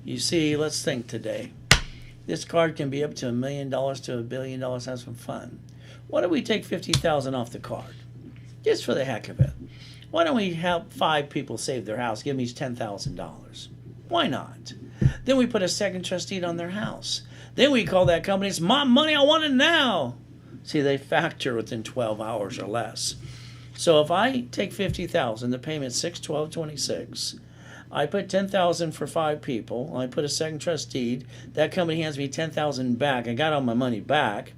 You see, let's think today. This card can be up to $1 million to $1 billion. Have some fun. Why don't we take $50,000 off the card? Just for the heck of it. Why don't we help 5 people save their house? Give me $10,000. Why not? Then we put a second trust deed on their house. Then we call that company, it's my money, I want it now. See, they factor within 12 hours or less. So if I take $50,000, the payment's $612.26. I put $10,000 for 5 people. I put a second trust deed. That company hands me $10,000 back. I got all my money back,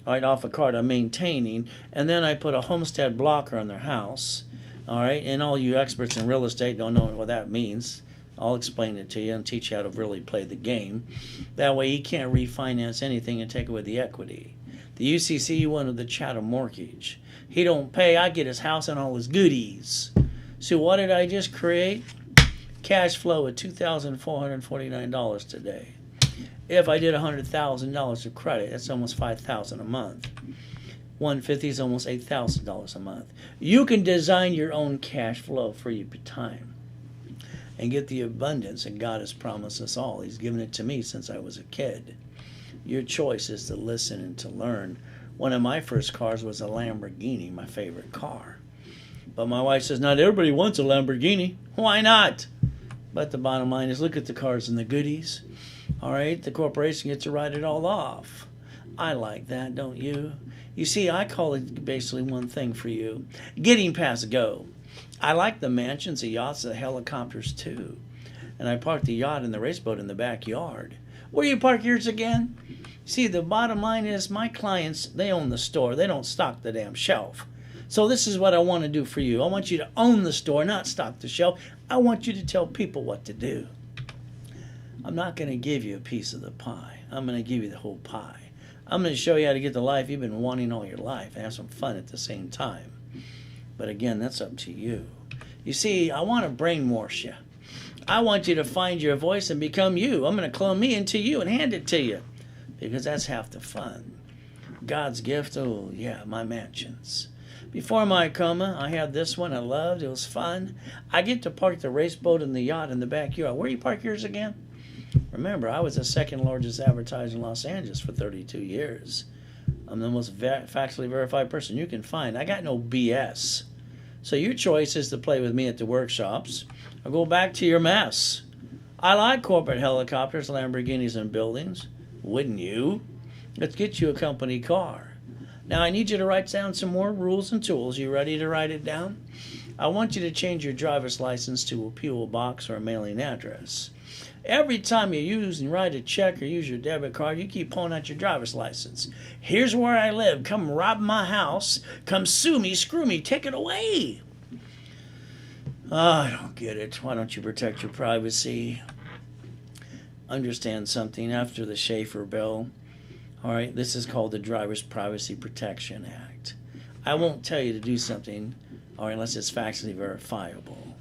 right, off a card I'm maintaining. And then I put a homestead blocker on their house. All right, and all you experts in real estate don't know what that means. I'll explain it to you and teach you how to really play the game. That way he can't refinance anything and take away the equity. The UCC wanted the chattel mortgage. He don't pay, I get his house and all his goodies. So what did I just create? Cash flow at $2,449 today. If I did $100,000 of credit, that's almost $5,000 a month. 150 is almost $8,000 a month. You can design your own cash flow for your time and get the abundance that God has promised us all. He's given it to me since I was a kid. Your choice is to listen and to learn. One of my first cars was a Lamborghini, my favorite car. But my wife says, not everybody wants a Lamborghini. Why not? But the bottom line is, look at the cars and the goodies. All right, the corporation gets to write it all off. I like that, don't you? You see, I call it basically one thing for you. Getting past go. I like the mansions, the yachts, the helicopters too. And I park the yacht and the race boat in the backyard. Where do you park yours again? See, the bottom line is my clients, they own the store. They don't stock the damn shelf. So this is what I want to do for you. I want you to own the store, not stock the shelf. I want you to tell people what to do. I'm not going to give you a piece of the pie. I'm going to give you the whole pie. I'm going to show you how to get the life you've been wanting all your life and have some fun at the same time. But again, that's up to you. You see, I want to brainwash you. I want you to find your voice and become you. I'm going to clone me into you and hand it to you because that's half the fun. God's gift, oh yeah, my mansions. Before my coma, I had this one I loved. It was fun. I get to park the race boat and the yacht in the backyard. Where do you park yours again? Remember, I was the second largest advertiser in Los Angeles for 32 years. I'm the most factually verified person you can find. I got no BS. So your choice is to play with me at the workshops or go back to your mess. I like corporate helicopters, Lamborghinis, and buildings. Wouldn't you? Let's get you a company car. Now I need you to write down some more rules and tools. You ready to write it down? I want you to change your driver's license to a P.O. box or a mailing address. Every time you use and write a check or use your debit card, you keep pulling out your driver's license. Here's where I live. Come rob my house. Come sue me, screw me, take it away. Oh, I don't get it. Why don't you protect your privacy? Understand something. After the Schaefer bill, all right, this is called the Driver's Privacy Protection Act. I won't tell you to do something, all right, unless it's factually verifiable.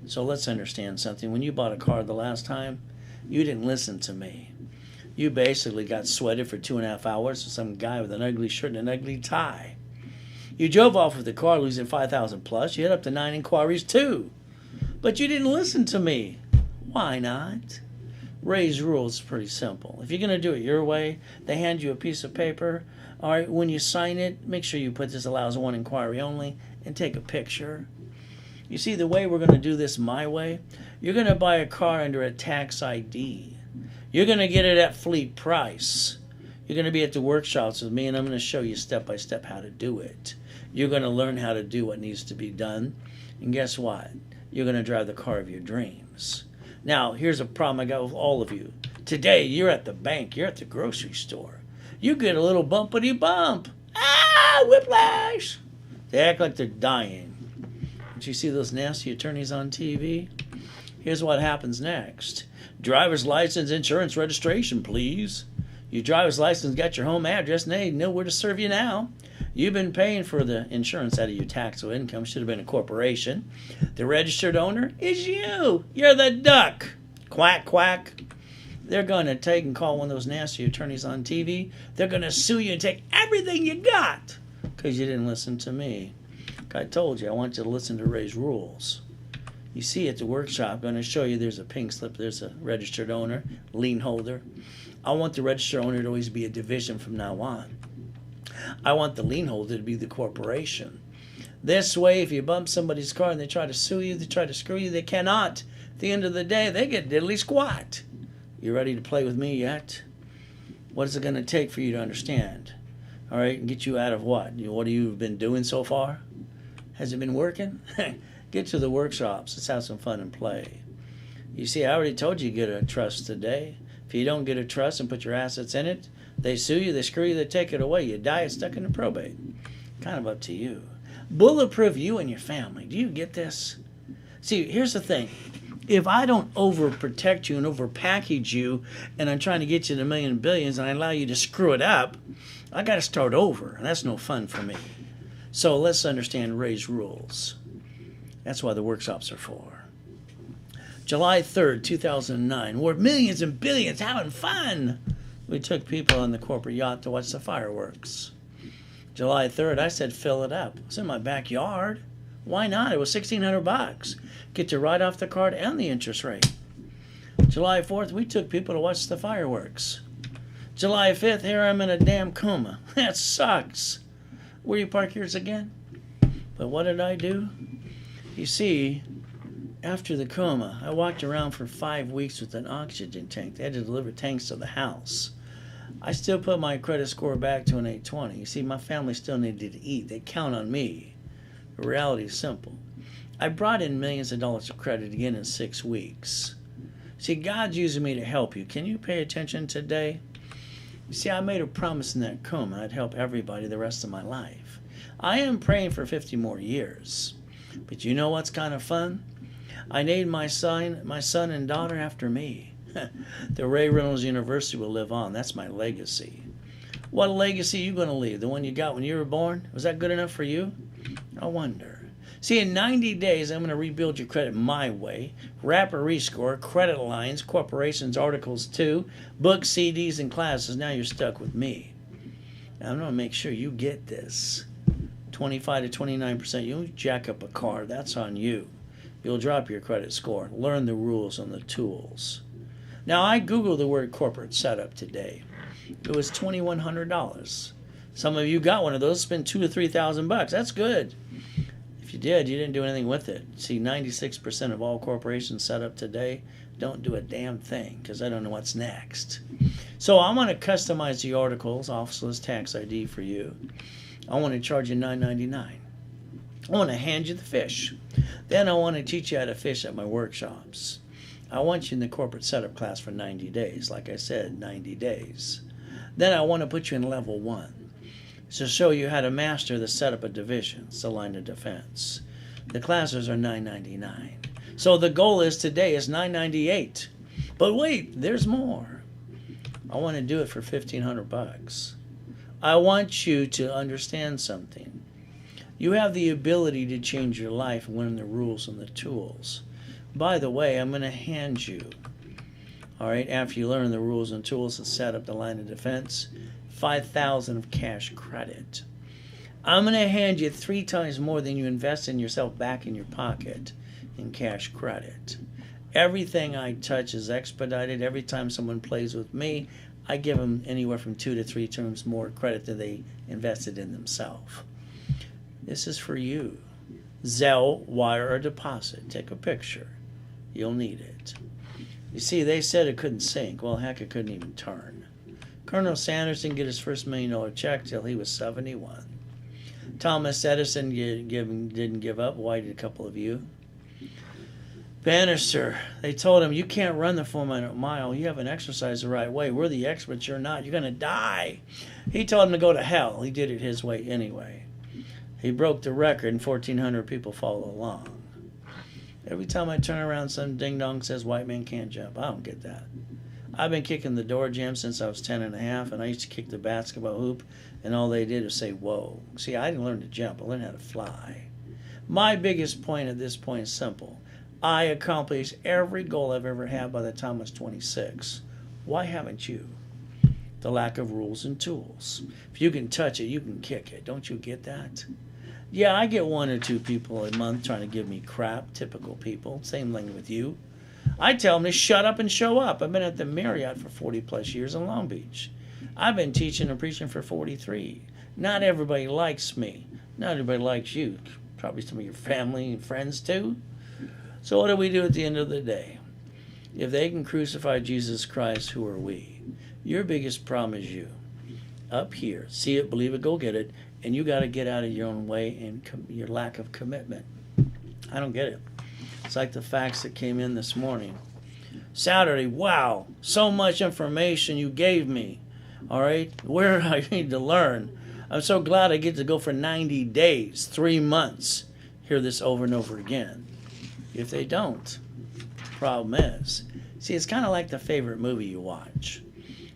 So let's understand something. When you bought a car the last time, you didn't listen to me. You basically got sweated for 2.5 hours with some guy with an ugly shirt and an ugly tie. You drove off with the car losing 5,000 plus. You had up to 9 inquiries too. But you didn't listen to me. Why not? Ray's rules is pretty simple. If you're going to do it your way, they hand you a piece of paper. All right, when you sign it, make sure you put this allows 1 inquiry only and take a picture. You see, the way we're going to do this my way, you're going to buy a car under a tax ID. You're going to get it at fleet price. You're going to be at the workshops with me, and I'm going to show you step by step how to do it. You're going to learn how to do what needs to be done. And guess what? You're going to drive the car of your dreams. Now, here's a problem I got with all of you. Today, you're at the bank. You're at the grocery store. You get a little bumpity bump. Ah, whiplash. They act like they're dying. Did you see those nasty attorneys on TV? Here's what happens next. Driver's license, insurance, registration, please. Your driver's license got your home address, and they know where to serve you now. You've been paying for the insurance out of your taxable income. Should have been a corporation. The registered owner is you. You're the duck. Quack, quack. They're going to take and call one of those nasty attorneys on TV. They're going to sue you and take everything you got because you didn't listen to me. I told you, I want you to listen to Ray's rules. You see at the workshop, I'm going to show you there's a pink slip. There's a registered owner, lien holder. I want the registered owner to always be a division from now on. I want the lien holder to be the corporation. This way, if you bump somebody's car and they try to sue you, they try to screw you, they cannot. At the end of the day, they get diddly squat. You ready to play with me yet? What is it going to take for you to understand? All right, and get you out of what? What have you been doing so far? Has it been working? Get to the workshops. Let's have some fun and play. You see, I already told you get a trust today. If you don't get a trust and put your assets in it, they sue you, they screw you, they take it away. You die, it's stuck in the probate. Kind of up to you. Bulletproof you and your family. Do you get this? See, here's the thing. If I don't overprotect you and overpackage you and I'm trying to get you to million and billions and I allow you to screw it up, I got to start over. And that's no fun for me. So let's understand Ray's rules. That's why the workshops are for. July 3rd, 2009. We're millions and billions having fun. We took people on the corporate yacht to watch the fireworks. July 3rd, I said fill it up. It's in my backyard. Why not? It was $1,600. Get you right off the card and the interest rate. July 4th, we took people to watch the fireworks. July 5th, here I'm in a damn coma. That sucks. Where you park yours again? But what did I do? You see, after the coma, I walked around for 5 weeks with an oxygen tank. They had to deliver tanks to the house. I still put my credit score back to an 820. You see, my family still needed to eat. They count on me. The reality is simple. I brought in millions of dollars of credit again in 6 weeks. See, God's using me to help you. Can you pay attention today? You see, I made a promise in that coma I'd help everybody the rest of my life. I am praying for 50 more years. But you know what's kind of fun? I named my son and daughter after me. The Reynolds University will live on. That's my legacy. What legacy are you going to leave? The one you got when you were born? Was that good enough for you? I wonder. See, in 90 days, I'm going to rebuild your credit my way. Rapid rescore, credit lines, corporations, articles too, books, CDs, and classes. Now you're stuck with me. Now, I'm going to make sure you get this. 25 to 29%. You'll jack up a car. That's on you. You'll drop your credit score. Learn the rules and the tools. Now, I Googled the word corporate setup today. It was $2,100. Some of you got one of those. Spend $2,000 to $3,000. That's good. If If you did, you didn't do anything with it. See, 96% of all corporations set up today don't do a damn thing because I don't know what's next. So I want to customize the articles, officeless tax ID for you. I want to charge you $9.99. I want to hand you the fish. Then I want to teach you how to fish at my workshops. I want you in the corporate setup class for 90 days. Like I said, 90 days. Then I want to put you in level 1 to show you how to master the setup of divisions, the line of defense. The classes are $9.99. So the goal is today is $9.98. But wait, there's more. I want to do it for $1,500. I want you to understand something. You have the ability to change your life and learn the rules and the tools. By the way, I'm going to hand you, all right, after you learn the rules and tools to set up the line of defense, $5,000 of cash credit. I'm going to hand you 3 times more than you invest in yourself back in your pocket in cash credit. Everything I touch is expedited. Every time someone plays with me, I give them anywhere from 2 to 3 times more credit than they invested in themselves. This is for you. Zelle, wire, or deposit. Take a picture. You'll need it. You see, they said it couldn't sink. Well, heck, it couldn't even turn. Colonel Sanders didn't get his first $1 million check till he was 71. Thomas Edison didn't give up. Why did a couple of you? Bannister, they told him, you can't run the 4-minute mile. You haven't exercised the right way. We're the experts. You're not. You're going to die. He told him to go to hell. He did it his way anyway. He broke the record and 1,400 people follow along. Every time I turn around, some ding-dong says white man can't jump. I don't get that. I've been kicking the door jam since I was 10 and a half, and I used to kick the basketball hoop, and all they did was say, whoa. See, I didn't learn to jump. I learned how to fly. My biggest point at this point is simple. I accomplished every goal I've ever had by the time I was 26. Why haven't you? The lack of rules and tools. If you can touch it, you can kick it. Don't you get that? Yeah, I get 1 or 2 people a month trying to give me crap, typical people. Same thing with you. I tell them to shut up and show up. I've been at the Marriott for 40 plus years in Long Beach. I've been teaching and preaching for 43. Not everybody likes me. Not everybody likes you. Probably some of your family and friends too. So what do we do at the end of the day? If they can crucify Jesus Christ, who are we? Your biggest problem is you. Up here. See it, believe it, go get it. And you got to get out of your own way and your lack of commitment. I don't get it. It's like the facts that came in this morning. Saturday, wow, so much information you gave me. All right, where I need to learn. I'm so glad I get to go for 90 days, 3 months, hear this over and over again. If they don't, problem is, see, it's kind of like the favorite movie you watch.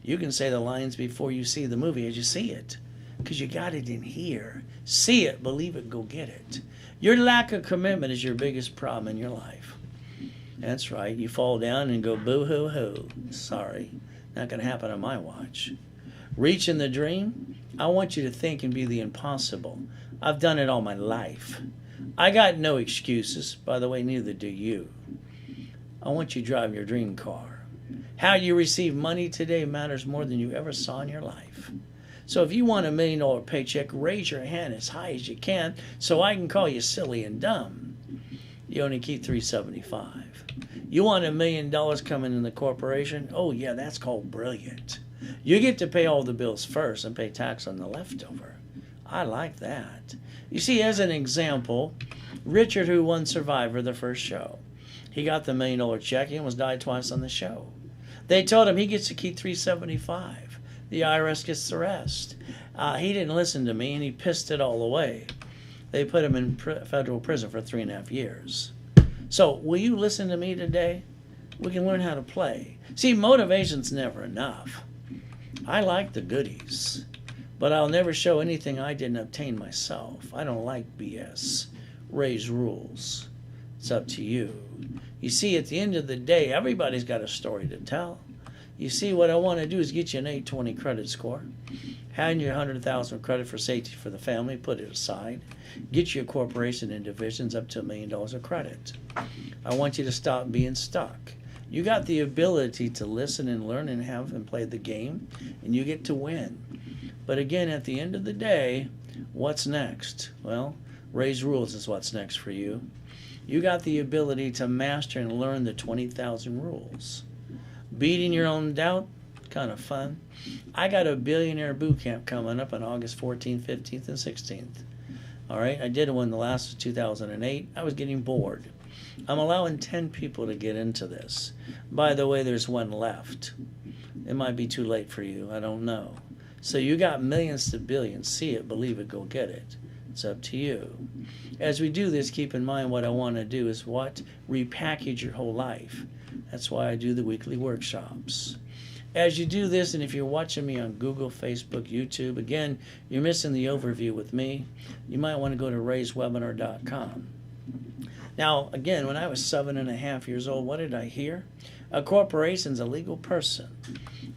You can say the lines before you see the movie as you see it, because you got it in here. See it, believe it, go get it. Your lack of commitment is your biggest problem in your life. That's right. You fall down and go boo-hoo-hoo. Sorry, not going to happen on my watch. Reaching the dream, I want you to think and be the impossible. I've done it all my life. I got no excuses. By the way, neither do you. I want you to drive your dream car. How you receive money today matters more than you ever saw in your life. So if you want $1 million paycheck, raise your hand as high as you can so I can call you silly and dumb. You only keep $375. You want $1 million coming in the corporation? Oh yeah, that's called brilliant. You get to pay all the bills first and pay tax on the leftover. I like that. You see, as an example, Richard, who won Survivor the first show, he got the $1 million check and almost died twice on the show. They told him he gets to keep $375. The IRS gets the rest. He didn't listen to me, and he pissed it all away. They put him in federal prison for 3.5 years. So, will you listen to me today? We can learn how to play. See, motivation's never enough. I like the goodies, but I'll never show anything I didn't obtain myself. I don't like BS. Raise rules. It's up to you. You see, at the end of the day, everybody's got a story to tell. You see, what I want to do is get you an 820 credit score, hand you $100,000 credit for safety for the family, put it aside, get you a corporation and divisions up to $1 million of credit. I want you to stop being stuck. You got the ability to listen and learn and have and play the game, and you get to win. But again, at the end of the day, what's next? Well, Ray's Rules is what's next for you. You got the ability to master and learn the 20,000 rules. Beating your own doubt, kind of fun. I got a billionaire boot camp coming up on August 14th, 15th, and 16th. All right, I did one the last of 2008. I was getting bored. I'm allowing 10 people to get into this. By the way, there's one left. It might be too late for you. I don't know. So you got millions to billions. See it, believe it, go get it. It's up to you. As we do this, keep in mind what I want to do is what? Repackage your whole life. That's why I do the weekly workshops. As you do this, and if you're watching me on Google, Facebook, YouTube, again, you're missing the overview with me. You might want to go to rayswebinar.com. Now, again, when I was 7.5 years old, what did I hear? A corporation's a legal person.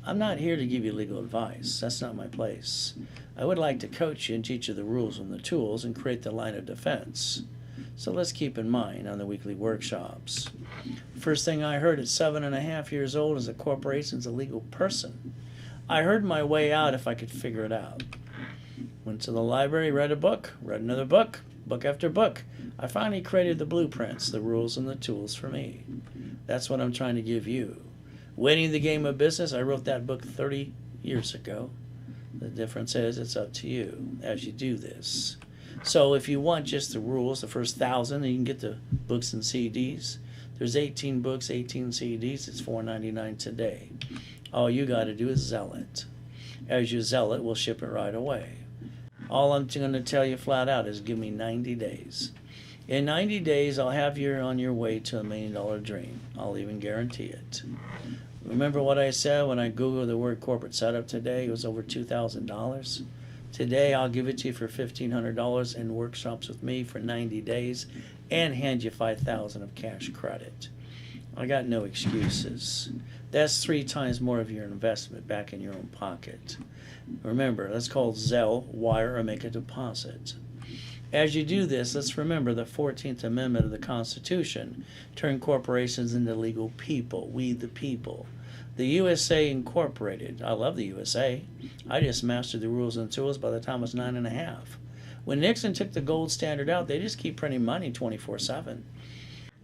I'm not here to give you legal advice. That's not my place. I would like to coach you and teach you the rules and the tools and create the line of defense. So let's keep in mind on the weekly workshops. First thing I heard at 7.5 years old is a corporation's a legal person. I heard my way out if I could figure it out. Went to the library, read a book, read another book, book after book. I finally created the blueprints, the rules, and the tools for me. That's what I'm trying to give you. Winning the Game of Business, I wrote that book 30 years ago. The difference is it's up to you as you do this. So if you want just the rules, the first 1,000, you can get the books and CDs. There's 18 books, 18 CDs. It's $4.99 today. All you got to do is sell it. As you sell it, we'll ship it right away. All I'm going to tell you flat out is give me 90 days. In 90 days, I'll have you on your way to $1 million dream. I'll even guarantee it. Remember what I said when I Googled the word corporate setup today? It was over $2,000. Today, I'll give it to you for $1,500 in workshops with me for 90 days and hand you $5,000 of cash credit. I got no excuses. That's 3 times more of your investment back in your own pocket. Remember, that's called Zelle, wire, or make a deposit. As you do this, let's remember the 14th Amendment of the Constitution turned corporations into legal people, we the people. The USA Incorporated. I love the USA. I just mastered the rules and tools by the time I was 9.5. When Nixon took the gold standard out, they just keep printing money 24/7.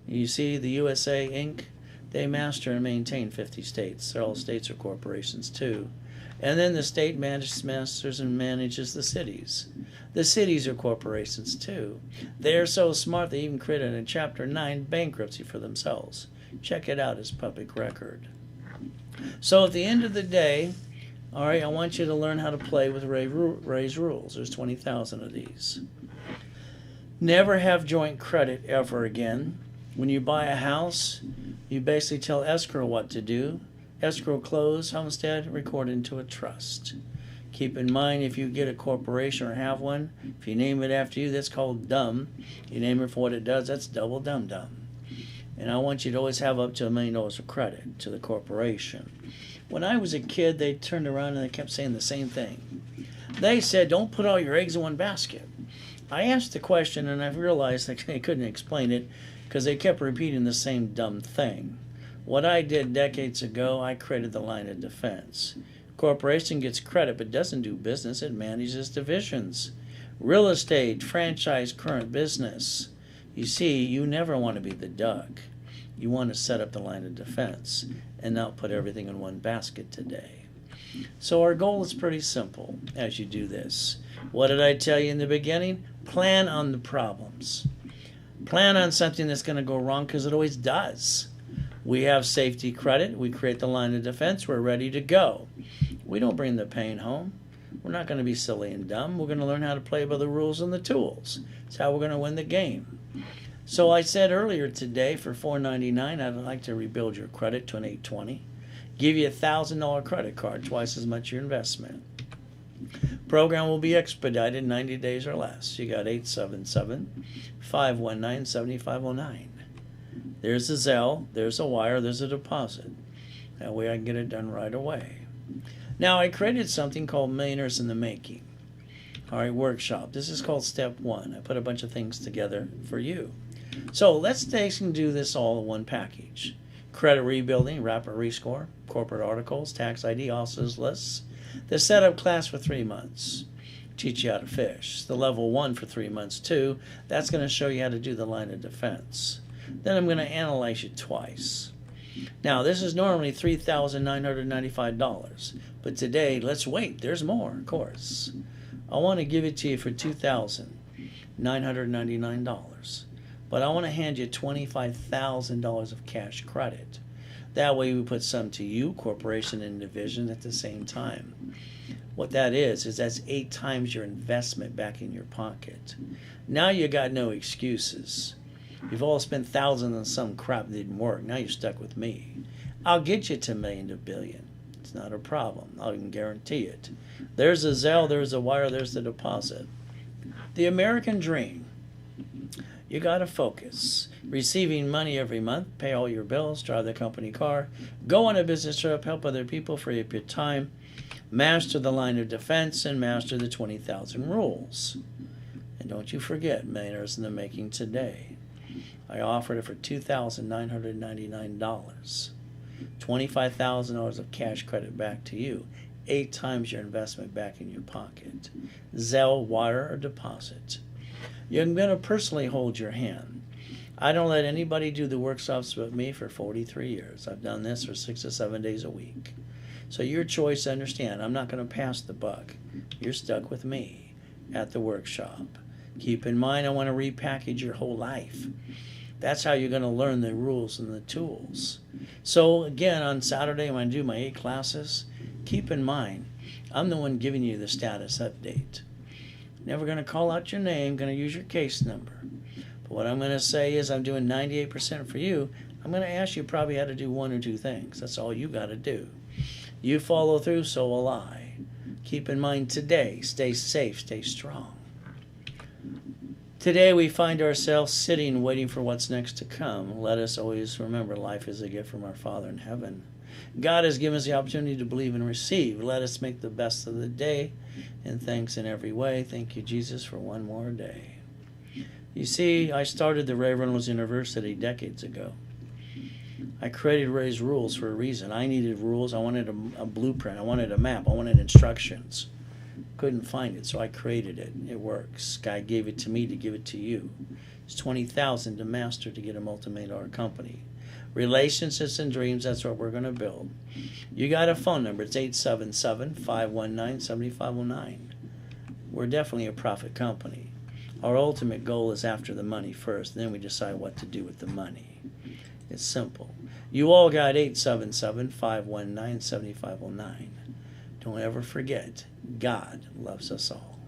You see the USA Inc., they master and maintain 50 states. All states are corporations too. And then the state masters and manages the cities. The cities are corporations too. They're so smart they even created a Chapter 9 bankruptcy for themselves. Check it out as public record. So at the end of the day, all right, I want you to learn how to play with Ray's Rules. There's 20,000 of these. Never have joint credit ever again. When you buy a house, you basically tell escrow what to do. Escrow close, homestead, record into a trust. Keep in mind, if you get a corporation or have one, if you name it after you, that's called dumb. You name it for what it does, that's double dum-dum. And I want you to always have up to $1 million of credit to the corporation. When I was a kid, they turned around and they kept saying the same thing. They said, don't put all your eggs in one basket. I asked the question and I realized that they couldn't explain it because they kept repeating the same dumb thing. What I did decades ago, I created the line of defense. Corporation gets credit but doesn't do business, it manages divisions. Real estate, franchise, current business. You see, you never want to be the duck. You want to set up the line of defense and not put everything in one basket today. So our goal is pretty simple as you do this. What did I tell you in the beginning? Plan on the problems. Plan on something that's going to go wrong because it always does. We have safety credit. We create the line of defense. We're ready to go. We don't bring the pain home. We're not going to be silly and dumb. We're going to learn how to play by the rules and the tools. That's how we're going to win the game. So I said earlier today, for $4.99, I'd like to rebuild your credit to an $820. Give you a $1,000 credit card, twice as much your investment. Program will be expedited 90 days or less. You got 877-519-7509. There's a Zelle, there's a wire, there's a deposit. That way I can get it done right away. Now I created something called Millionaires in the Making. All right, workshop. This is called Step 1. I put a bunch of things together for you. So let's take and do this all in one package. Credit rebuilding, rapid rescore, corporate articles, tax ID, officers lists. The setup class for 3 months. teach you how to fish. The level 1 for 3 months too. That's going to show you how to do the line of defense. Then I'm going to analyze you twice. Now, this is normally $3,995, but today, let's wait. There's more, of course. I want to give it to you for $2,999, but I want to hand you $25,000 of cash credit. That way we put some to you, corporation and division at the same time. What that is that's 8 times your investment back in your pocket. Now you got no excuses. You've all spent thousands on some crap that didn't work. Now you're stuck with me. I'll get you to $1 million to $1 billion. It's not a problem. I can guarantee it. There's a Zelle, there's a wire, there's the deposit. The American dream. You got to focus. Receiving money every month, pay all your bills, drive the company car, go on a business trip, help other people, free up your time, master the line of defense, and master the 20,000 rules. And don't you forget, millionaires in the making today. I offered it for $2,999. $25,000 of cash credit back to you. 8 times your investment back in your pocket. Zelle, wire, or deposit. You're going to personally hold your hand. I don't let anybody do the workshops with me for 43 years. I've done this for 6 to 7 days a week. So your choice, understand, I'm not going to pass the buck. You're stuck with me at the workshop. Keep in mind, I want to repackage your whole life. That's how you're going to learn the rules and the tools. So again, on Saturday when I do my 8 classes, keep in mind, I'm the one giving you the status update. Never going to call out your name, going to use your case number. But what I'm going to say is I'm doing 98% for you. I'm going to ask you probably how to do 1 or 2 things. That's all you got to do. You follow through, so will I. Keep in mind today, stay safe, stay strong. Today we find ourselves sitting, waiting for what's next to come. Let us always remember life is a gift from our Father in heaven. God has given us the opportunity to believe and receive. Let us make the best of the day, and thanks in every way. Thank you, Jesus, for one more day. You see, I started the Reynolds University decades ago. I created Ray's rules for a reason. I needed rules. I wanted a blueprint. I wanted a map. I wanted instructions. Couldn't find it, so I created it. It works. God gave it to me to give it to you. It's $20,000 to master to get a multi-million-dollar company. Relationships and dreams, that's what we're going to build. You got a phone number. It's 877-519-7509. We're definitely a profit company. Our ultimate goal is after the money first, then we decide what to do with the money. It's simple. You all got 877-519-7509. Don't ever forget, God loves us all.